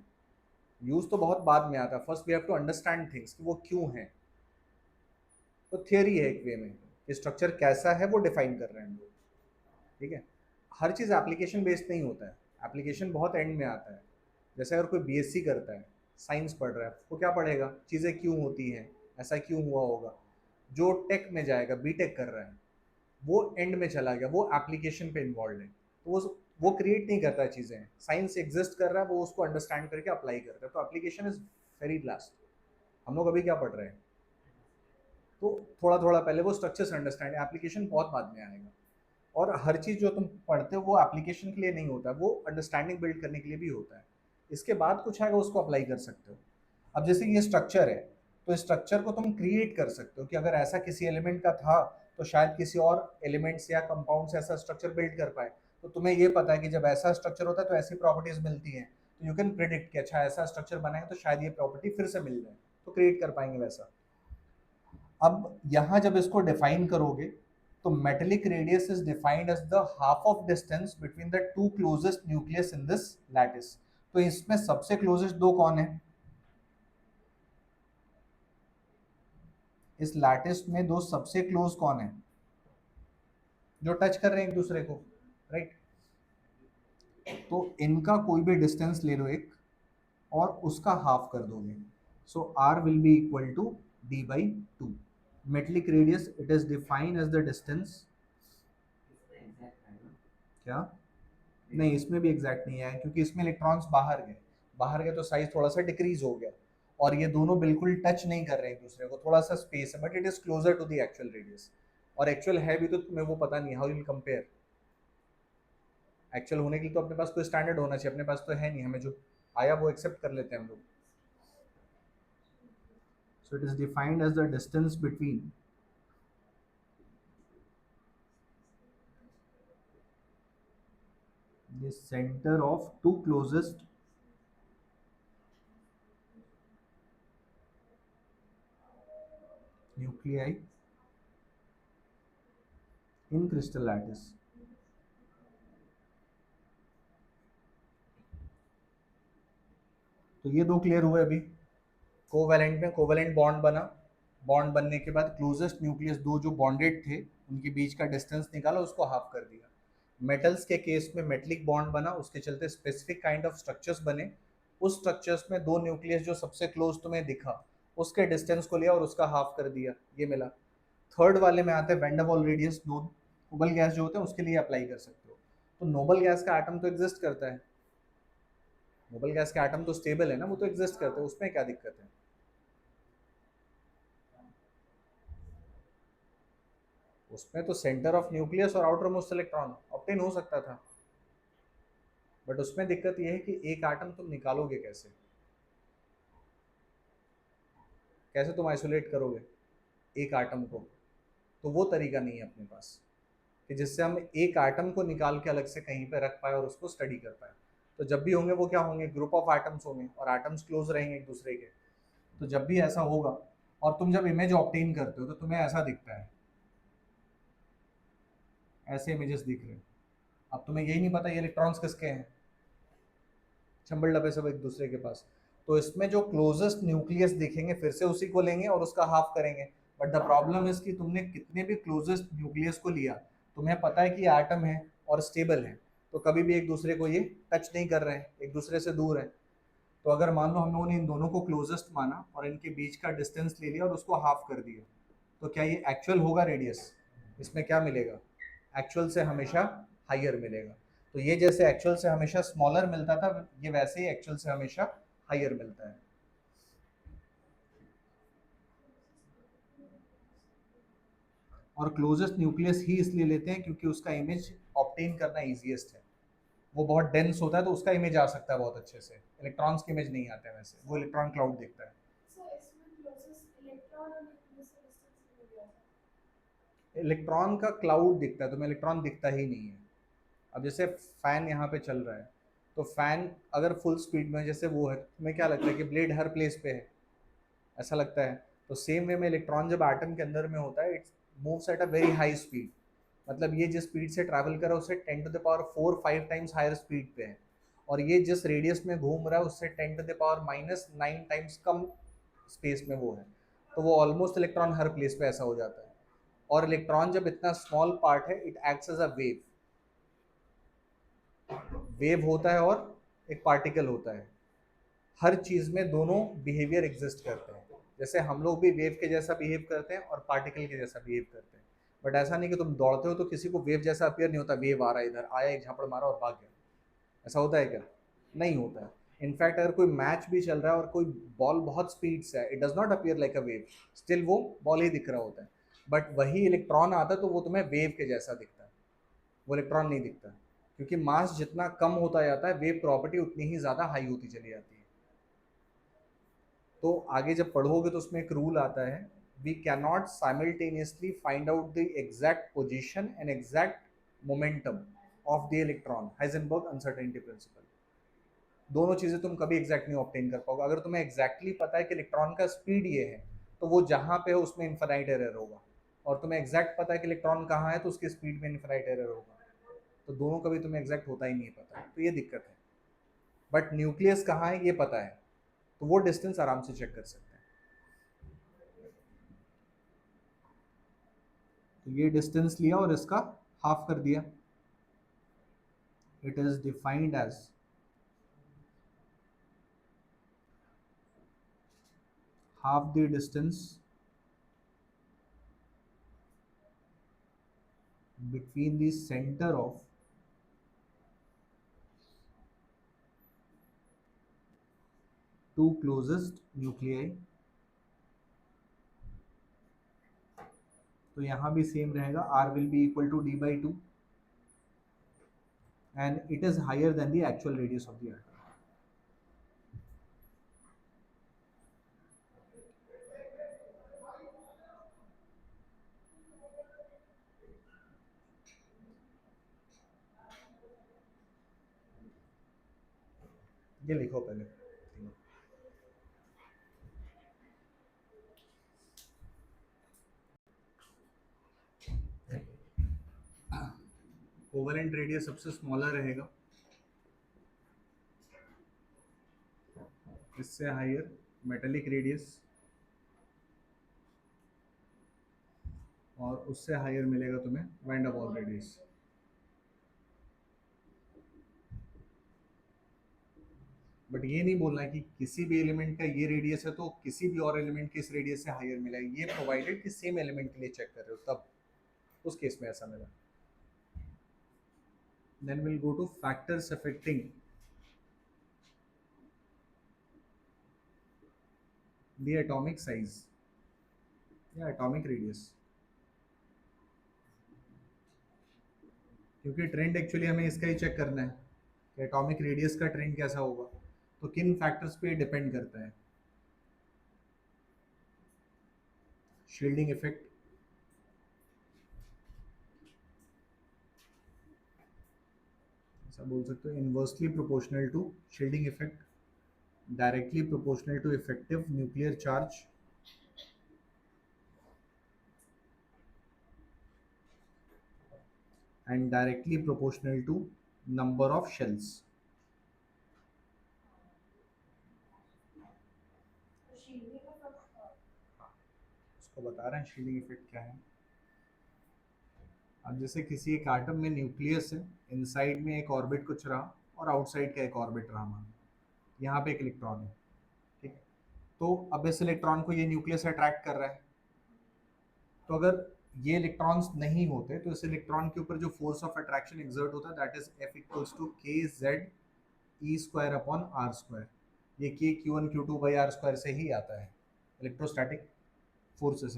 यूज तो बहुत बाद में आता है, first we have to understand things कि वो क्यों है। तो थियरी है एक वे में कि स्ट्रक्चर कैसा है वो डिफाइन कर रहे हैं हम लोग। ठीक है, हर चीज़ एप्लीकेशन बेस्ड नहीं होता है, एप्लीकेशन बहुत एंड में आता है। जैसे अगर कोई बीएससी करता है, साइंस पढ़ रहा है, वो क्या पढ़ेगा, चीज़ें क्यों होती हैं, ऐसा क्यों हुआ होगा। जो टेक में जाएगा, बीटेक कर रहा है, वो एंड में चला गया, वो एप्लीकेशन पे इन्वॉल्व है, तो वो क्रिएट नहीं करता है चीज़ें, साइंस एग्जिस्ट कर रहा है, वो उसको अंडरस्टैंड करके अप्लाई करता है, तो एप्लीकेशन इज वेरी लास्ट। हम लोग अभी क्या पढ़ रहे हैं, तो थोड़ा थोड़ा पहले वो स्ट्रक्चर से अंडरस्टैंड, एप्लीकेशन बहुत बाद में आएगा। और हर चीज़ जो तुम पढ़ते हो वो एप्लीकेशन के लिए नहीं होता, वो अंडरस्टैंडिंग बिल्ड करने के लिए भी होता है। इसके बाद कुछ आएगा, उसको अप्लाई कर सकते हो। अब जैसे ये स्ट्रक्चर है, तो इस स्ट्रक्चर को तुम क्रिएट कर सकते हो कि अगर ऐसा किसी एलिमेंट का था तो शायद किसी और एलिमेंट्स या कंपाउंड से ऐसा स्ट्रक्चर बिल्ड कर पाए। तो तुम्हें ये पता है कि जब ऐसा स्ट्रक्चर होता है तो ऐसी प्रॉपर्टीज मिलती हैं, तो यू कैन प्रिडिक्ट कि अच्छा ऐसा स्ट्रक्चर बनाएंगे तो शायद ये प्रॉपर्टी फिर से मिल जाए, तो क्रिएट कर पाएंगे वैसा। अब यहाँ जब इसको डिफाइन करोगे, तो metallic radius is defined as the half of distance between the two closest nucleus in this lattice. तो इसमें सबसे क्लोजेस्ट दो कौन है, इस लैटिस में दो सबसे क्लोज कौन है, जो टच कर रहे हैं एक दूसरे को, राइट। तो इनका कोई भी डिस्टेंस ले लो एक, और उसका हाफ कर दोगे, so R will be equal to D by two. Metallic radius it is defined as the distance, इसमें एग्जैक्ट है ना? क्या नहीं, इसमें भी एग्जैक्ट नहीं है क्योंकि इसमें इलेक्ट्रॉन्स बाहर गए तो साइज थोड़ा सा डिक्रीज हो गया, और ये दोनों बिल्कुल टच नहीं कर रहे हैं एक दूसरे को, थोड़ा सा स्पेस है, but it is closer to the actual radius. और एक्चुअल है भी तो तुम्हें वो पता नहीं, हाउ विल कंपेयर। एक्चुअल होने के लिए तो अपने पास कोई स्टैंडर्ड होना चाहिए, अपने पास तो है नहीं, हमें जो आया वो एक्सेप्ट कर लेते हैं हम लोग। So it is defined as the distance between the center of two closest nuclei in crystal lattice। तो ये दो क्लियर हुए अभी। कोवैलेंट में कोवैलेंट बॉन्ड बना, बॉन्ड बनने के बाद क्लोजेस्ट न्यूक्लियस दो जो बॉन्डेड थे उनके बीच का डिस्टेंस निकाला, उसको हाफ कर दिया। मेटल्स के केस में मेटलिक बॉन्ड बना, उसके चलते स्पेसिफिक काइंड ऑफ स्ट्रक्चर्स बने, उस स्ट्रक्चर्स में दो न्यूक्लियस जो सबसे क्लोज तुम्हें दिखा उसके डिस्टेंस को लिया और उसका हाफ कर दिया, ये मिला। थर्ड वाले में आते हैं वैंडरवाल रेडियस, दो नोबल गैस जो होते हैं उसके लिए अप्लाई कर सकते हो। तो नोबल गैस का एटम तो एग्जिस्ट करता है, नोबल गैस का एटम तो स्टेबल है ना, वो तो एग्जिस्ट करते हैं, उसमें क्या दिक्कत है। उसमें तो सेंटर ऑफ न्यूक्लियस और आउटर मोस्ट इलेक्ट्रॉन ऑब्टेन हो सकता था, बट उसमें दिक्कत यह है कि एक एटम तुम निकालोगे कैसे, कैसे तुम आइसोलेट करोगे एक एटम को, तो वो तरीका नहीं है अपने पास कि जिससे हम एक एटम को निकाल के अलग से कहीं पे रख पाए और उसको स्टडी कर पाए। तो जब भी होंगे वो क्या होंगे, ग्रुप ऑफ एटम्स होंगे और एटम्स क्लोज रहेंगे एक दूसरे के। तो जब भी ऐसा होगा और तुम जब इमेज ऑब्टेन करते हो तो तुम्हें ऐसा दिखता है, ऐसे इमेजेस दिख रहे हैं। अब तुम्हें यही नहीं पता ये इलेक्ट्रॉन्स किसके हैं, चंबल डब्बे सब एक दूसरे के पास। तो इसमें जो क्लोजेस्ट न्यूक्लियस दिखेंगे फिर से उसी को लेंगे और उसका हाफ करेंगे। बट द प्रॉब्लम इज कि तुमने कितने भी क्लोजेस्ट न्यूक्लियस को लिया, तुम्हें पता है कि एटम है और स्टेबल है, तो कभी भी एक दूसरे को ये टच नहीं कर रहे हैं, एक दूसरे से दूर है। तो अगर मान लो हम लोगों ने इन दोनों को क्लोजेस्ट माना और इनके बीच का डिस्टेंस ले लिया और उसको हाफ कर दिया, तो क्या ये एक्चुअल होगा रेडियस, इसमें क्या मिलेगा, एक्चुअल से हमेशा हाइयर मिलेगा। तो ये जैसे एक्चुअल से हमेशा स्मॉलर मिलता था, ये वैसे ही एक्चुअल से हमेशा हाइयर मिलता है। और क्लोजेस्ट न्यूक्लियस ही इसलिए लेते हैं क्योंकि उसका इमेज ऑब्टेन करना इजीएस्ट है, वो बहुत डेंस होता है तो उसका इमेज आ सकता है बहुत अच्छे से, इलेक्ट्रॉन्स के इमेज नहीं आते हैं वैसे, वो इलेक्ट्रॉन क्लाउड दिखता है। So इसमें closest electron और nucleus से distance मिल गया था। इलेक्ट्रॉन का क्लाउड दिखता है, तुम्हें इलेक्ट्रॉन दिखता ही नहीं है। अब जैसे फैन यहाँ पे चल रहा है, तो फैन अगर फुल स्पीड में जैसे वो है, तुम्हें क्या लगता है कि ब्लेड हर प्लेस पे है, ऐसा लगता है। तो सेम वे में इलेक्ट्रॉन जब एटम के अंदर में होता है, it moves at a very high speed, मतलब ये जिस स्पीड से ट्रैवल कर रहा है उससे 10⁻⁴ 5 टाइम्स हायर स्पीड पे है, और ये जिस रेडियस में घूम रहा है उससे 10⁻⁻⁹ टाइम्स कम स्पेस में वो है। तो वो ऑलमोस्ट इलेक्ट्रॉन हर प्लेस पे ऐसा हो जाता है। और इलेक्ट्रॉन जब इतना स्मॉल पार्ट है, it acts as a wave, wave होता है और एक पार्टिकल होता है। हर चीज़ में दोनों बिहेवियर एग्जिस्ट करते हैं। जैसे हम लोग भी वेव के जैसा बिहेव करते हैं और पार्टिकल के जैसा बिहेव करते हैं, बट ऐसा नहीं कि तुम दौड़ते हो तो किसी को वेव जैसा अपीयर नहीं होता, वेव आ रहा है इधर आया, एक झापड़ मारा और भाग गया। ऐसा होता है क्या? नहीं होता है। इनफैक्ट अगर कोई मैच भी चल रहा है और कोई बॉल बहुत स्पीड से है, it does not appear like a wave, still वो बॉल ही दिख रहा होता है। बट वही इलेक्ट्रॉन आता है तो वो तुम्हें वेव के जैसा दिखता है, वो इलेक्ट्रॉन नहीं दिखता, क्योंकि मास जितना कम होता जाता है वेव प्रॉपर्टी उतनी ही ज़्यादा हाई होती चली जाती है। तो आगे जब पढ़ोगे तो उसमें एक रूल आता है, we can not simultaneously find out the exact position and exact momentum of the electron, Heisenberg uncertainty principle. दोनों चीज़ें तुम कभी एग्जैक्ट नहीं ऑब्टेन कर पाओगे। अगर तुम्हें एग्जैक्टली पता है कि इलेक्ट्रॉन का स्पीड ये है तो वो जहाँ पे है उसमें इन्फाइनाइट एरर होगा, और तुम्हें एग्जैक्ट पता है कि इलेक्ट्रॉन कहाँ है तो उसकी स्पीड में इन्फाइनाइट एरर होगा। तो दोनों कभी तुम्हें एग्जैक्ट होता ही नहीं पता, तो ये दिक्कत है। बट न्यूक्लियस कहाँ है ये पता है, तो वो डिस्टेंस आराम से चेक कर सकते हैं। तो ये डिस्टेंस लिया और इसका हाफ कर दिया, it is defined as half the distance between the center of two closest nuclei। तो यहाँ भी सेम रहेगा, r will be equal to d/2 and it is higher than the actual radius of the atom। ये लिखो पहले। कोवेलेंट रेडियस सबसे स्मॉलर रहेगा, इससे हायर मेटेलिक रेडियस, और उससे हायर मिलेगा तुम्हें van der Waals radius. But ये नहीं बोलना है कि किसी भी एलिमेंट का ये रेडियस है तो किसी भी और एलिमेंट के इस रेडियस से हायर मिला है, ये प्रोवाइडेड कि सेम एलिमेंट के लिए चेक कर रहे हो, तब उस केस में ऐसा मिला। Then will go to factors affecting the atomic size या एटॉमिक रेडियस, क्योंकि ट्रेंड एक्चुअली हमें इसका ही चेक करना है कि एटॉमिक रेडियस का ट्रेंड कैसा होगा। तो किन फैक्टर्स पे डिपेंड करता है? शील्डिंग इफेक्ट, ऐसा बोल सकते हो, inversely proportional to shielding effect, directly proportional to effective nuclear charge, and directly proportional to number of shells। उसको बता रहे हैं शील्डिंग इफेक्ट क्या है। अब जैसे किसी एक एटम में न्यूक्लियस है, इनसाइड में एक ऑर्बिट कुछ रहा और आउटसाइड का एक ऑर्बिट रहा, मान यहाँ पे एक इलेक्ट्रॉन है, ठीक है। तो अब इस इलेक्ट्रॉन को ये न्यूक्लियस अट्रैक्ट कर रहा है, तो अगर ये इलेक्ट्रॉन्स नहीं होते तो इस इलेक्ट्रॉन के ऊपर जो फोर्स ऑफ अट्रैक्शन एक्सर्ट होता है that is F equals to kZe²/r²। ये k q1 q2/r² से ही आता है, इलेक्ट्रोस्टैटिक फोर्स है।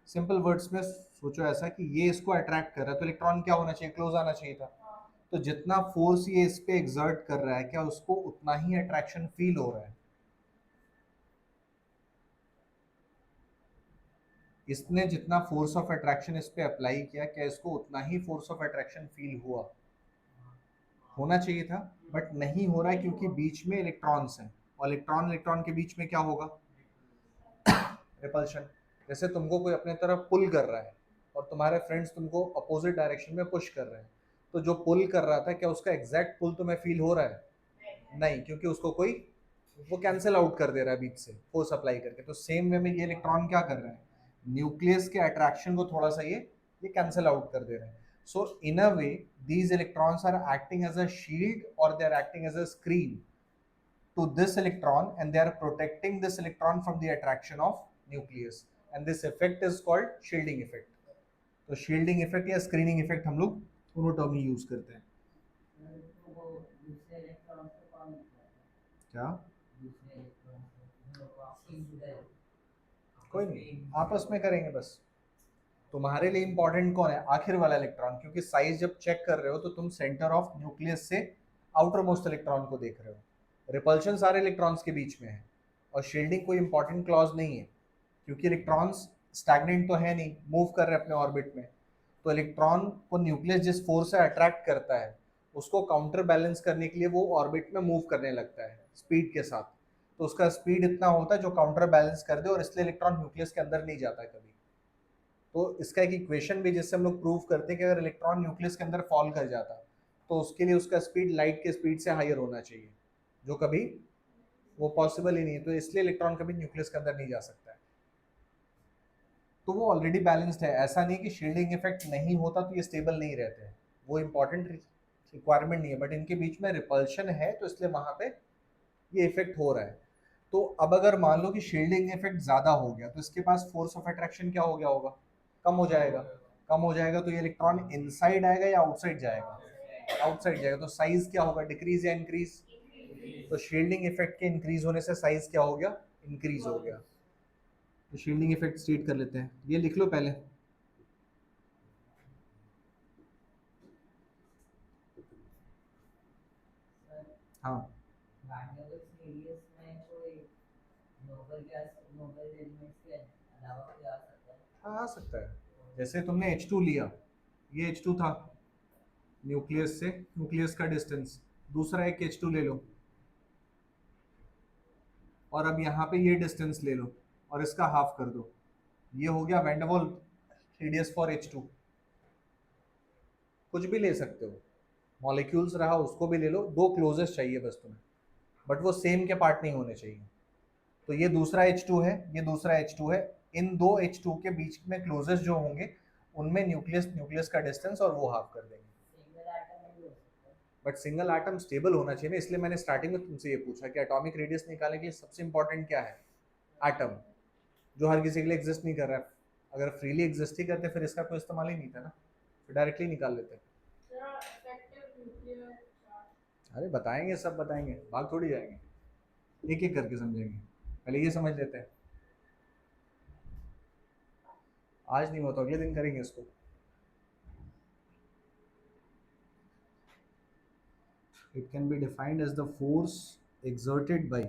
सिंपल वर्ड्स में सोचो ऐसा कि ये इसको अट्रैक्ट कर रहा है तो इलेक्ट्रॉन क्या होना चाहिए? क्लोज आना चाहिए था। तो जितना फोर्स ये इस पे एक्सर्ट कर रहा है, क्या उसको उतना ही अट्रैक्शन फील हो रहा है? इसने जितना फोर्स ऑफ अट्रैक्शन इस पे अप्लाई किया, क्या इसको उतना ही फोर्स ऑफ अट्रैक्शन फील हुआ? होना चाहिए था, बट नहीं हो रहा है क्योंकि बीच में इलेक्ट्रॉन्स हैं, और इलेक्ट्रॉन इलेक्ट्रॉन के बीच में क्या होगा? रिपल्शन। जैसे तुमको कोई अपने तरफ पुल कर रहा है और तुम्हारे फ्रेंड्स तुमको अपोजिट डायरेक्शन में पुश कर रहे हैं, तो जो पुल कर रहा था क्या उसका एग्जैक्ट पुल तुम्हें फील हो रहा है? नहीं, क्योंकि उसको कोई वो कैंसिल आउट कर दे रहा है बीच से फोर्स अप्लाई करके। तो सेम वे में ये इलेक्ट्रॉन क्या कर रहे हैं? न्यूक्लियस के अट्रैक्शन को थोड़ा सा ये कैंसिल आउट कर दे रहे हैं। So in a way, these electrons are acting as a shield or they are acting as a screen to this electron, and they are protecting this electron from the attraction of nucleus, and this effect is called shielding effect. तो shielding effect या screening effect हम लोग दोनों टर्म ही यूज करते हैं. तो वो दूसरे इलेक्ट्रॉन को कौन निकालता है? क्या? दूसरे इलेक्ट्रॉन को जो ऑक्सीजन जुड़ा कोई नहीं, आपस में करेंगे बस. तुम्हारे लिए इंपॉर्टेंट कौन है? आखिर वाला इलेक्ट्रॉन, क्योंकि साइज जब चेक कर रहे हो तो तुम सेंटर ऑफ न्यूक्लियस से आउटर मोस्ट इलेक्ट्रॉन को देख रहे हो. रिपल्शन सारे इलेक्ट्रॉन्स के बीच में है, और शील्डिंग कोई इंपॉर्टेंट क्लॉज नहीं है, क्योंकि इलेक्ट्रॉन्स स्टैग्नेंट तो है नहीं, मूव कर रहे हैं अपने ऑर्बिट में. तो इलेक्ट्रॉन को न्यूक्लियस जिस फोर्स से अट्रैक्ट करता है, उसको काउंटर बैलेंस करने के लिए वो ऑर्बिट में मूव करने लगता है स्पीड के साथ. तो उसका स्पीड इतना होता है जो काउंटर बैलेंस कर दे, और इसलिए इलेक्ट्रॉन न्यूक्लियस के अंदर नहीं जाता है कभी. तो इसका एक इक्वेशन भी जिससे हम लोग प्रूव करते हैं कि अगर इलेक्ट्रॉन न्यूक्लियस के अंदर फॉल कर जाता तो उसके लिए उसका स्पीड लाइट के स्पीड से हायर होना चाहिए, जो कभी वो पॉसिबल ही नहीं है. तो इसलिए इलेक्ट्रॉन कभी न्यूक्लियस के अंदर नहीं जा सकता है. तो वो ऑलरेडी बैलेंस्ड है. ऐसा नहीं कि शील्डिंग इफेक्ट नहीं होता तो ये स्टेबल नहीं रहते हैं, वो इंपॉर्टेंट रिक्वायरमेंट नहीं है, बट इनके बीच में रिपल्शन है तो इसलिए वहां पे ये इफेक्ट हो रहा है. तो अब अगर मान लो कि शील्डिंग इफेक्ट ज्यादा हो गया तो इसके पास फोर्स ऑफ अट्रैक्शन क्या हो गया होगा? कम हो जाएगा. कम हो जाएगा तो ये इलेक्ट्रॉन इनसाइड आएगा या आउटसाइड जाएगा? आउटसाइड जाएगा. तो साइज क्या होगा? डिक्रीज या इंक्रीज? तो शील्डिंग इफेक्ट के इंक्रीज होने से साइज क्या हो गया? इंक्रीज हो गया. तो शील्डिंग इफेक्ट स्टेट कर लेते हैं, ये लिख लो पहले. हाँ, वांडरबल्स रेडियस में कोई नोबल गैस नोबल एलिमेंट्स के अलावा कोई आ सकता है? हाँ आ सकता है. जैसे तुमने H2 लिया, ये H2 था न्यूक्लियस से, न्यूक्लियस का डिस्टेंस, दूसरा एक H2 ले लो, और अब यहाँ पे ये डिस्टेंस ले लो और इसका हाफ कर दो. ये हो गया वैंडरवाल रेडियस फॉर H2. कुछ भी ले सकते हो, मॉलिक्यूल्स रहा उसको भी ले लो, दो क्लोजेस्ट चाहिए बस तुम्हें, बट वो सेम के पार्ट नहीं होने चाहिए. तो ये दूसरा H2 है, ये दूसरा H2 है. इन दो H2 के बीच में क्लोजेस्ट जो होंगे उनमें न्यूक्लियस न्यूक्लियस का डिस्टेंस और वो हाफ कर देंगे. सिंगल एटम नहीं हो सकता? बट सिंगल एटम स्टेबल होना चाहिए ना, इसलिए मैंने स्टार्टिंग में तुमसे ये पूछा कि एटॉमिक रेडियस निकालने के लिए सबसे इंपॉर्टेंट क्या है? एटम, जो हर किसी के लिए एग्जिस्ट नहीं कर रहा है. अगर फ्रीली एग्जिस्ट ही करते फिर इसका कोई इस्तेमाल ही नहीं था ना, फिर डायरेक्टली निकाल लेते. अरे बताएंगे, सब बताएंगे, भाग थोड़ी जाएंगे, एक एक करके समझेंगे. पहले ये समझ लेते हैं. आज नहीं होता, अगले दिन करेंगे इसको. It can be defined as the force exerted by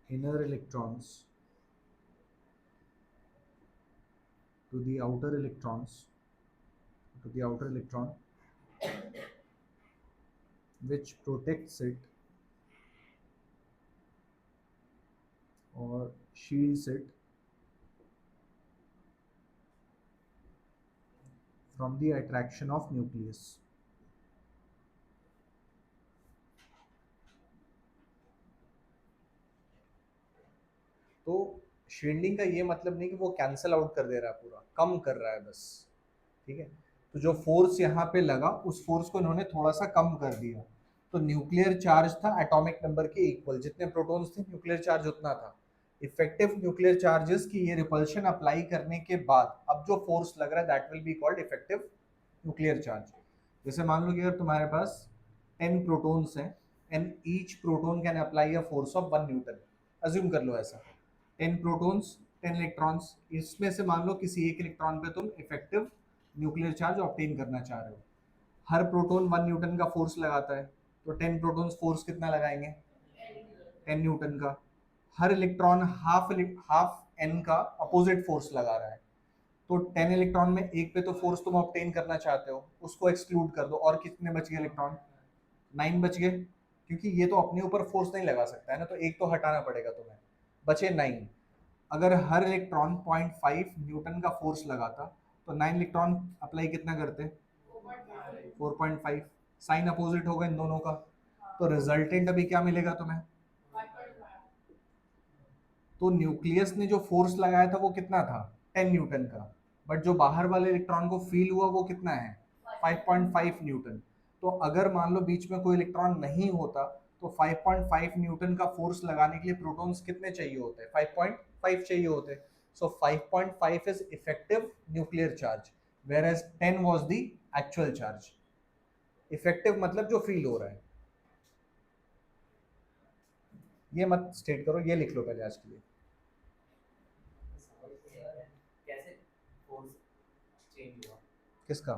inner electrons to the outer electrons, to the outer electron, which protects it or shields it from the attraction of nucleus. तो शील्डिंग का ये मतलब नहीं कि वो कैंसल आउट कर दे रहा है, पूरा कम कर रहा है बस. ठीक है. तो जो फोर्स यहाँ पे लगा उस फोर्स को इन्होंने थोड़ा सा कम कर दिया. तो न्यूक्लियर चार्ज था एटॉमिक नंबर के इक्वल, जितने प्रोटॉन्स थे न्यूक्लियर चार्ज उतना था. इफेक्टिव न्यूक्लियर चार्जेस की ये रिपल्शन अप्लाई करने के बाद अब जो फोर्स लग रहा है that will be called effective nuclear charge. जैसे मान लो कि अगर तुम्हारे पास 10 प्रोटॉन्स हैं and each proton can apply a force of 1 Newton. Assume कर लो ऐसा, 10 प्रोटॉन्स 10 इलेक्ट्रॉन्स, इसमें से मान लो किसी एक इलेक्ट्रॉन पे तुम इफेक्टिव न्यूक्लियर चार्ज ऑब्टेन करना चाह रहे हो. हर प्रोटॉन 1 न्यूटन का फोर्स लगाता है, तो 10 प्रोटॉन्स फोर्स कितना लगाएंगे? 10 न्यूटन का. हर इलेक्ट्रॉन हाफ एन का अपोजिट फोर्स लगा रहा है. तो 10 इलेक्ट्रॉन में एक पे तो फोर्स तुम ऑब्टेन करना चाहते हो, उसको एक्सक्लूड कर दो, और कितने बच गए इलेक्ट्रॉन? 9 बच गए, क्योंकि ये तो अपने ऊपर फोर्स नहीं लगा सकता है ना, तो एक तो हटाना पड़ेगा तुम्हें, बचे 9. अगर हर इलेक्ट्रॉन 0.5 न्यूटन का फोर्स लगाता तो 9 इलेक्ट्रॉन अप्लाई कितना करते? 4.5. साइन अपोजिट होगा इन दोनों का, तो रिजल्टेंट अभी क्या मिलेगा तुम्हें? तो न्यूक्लियस ने जो फोर्स लगाया था वो कितना था, 10 न्यूटन का, बट जो बाहर वाले इलेक्ट्रॉन को फील हुआ वो कितना है, 5.5 न्यूटन। तो अगर मान लो बीच में कोई इलेक्ट्रॉन नहीं होता तो 5.5 न्यूटन का फोर्स लगाने के लिए प्रोटॉन्स कितने चाहिए होते हैं, 5.5 चाहिए होते हैं। So 5.5 is effective nuclear charge, where as 10 was the actual charge. Effective मतलब जो फील हो रहा है। ये मत स्टेट करो, ये लिख लो पहले आज के लिए। कैसे फोर्स चेंज हुआ? किसका?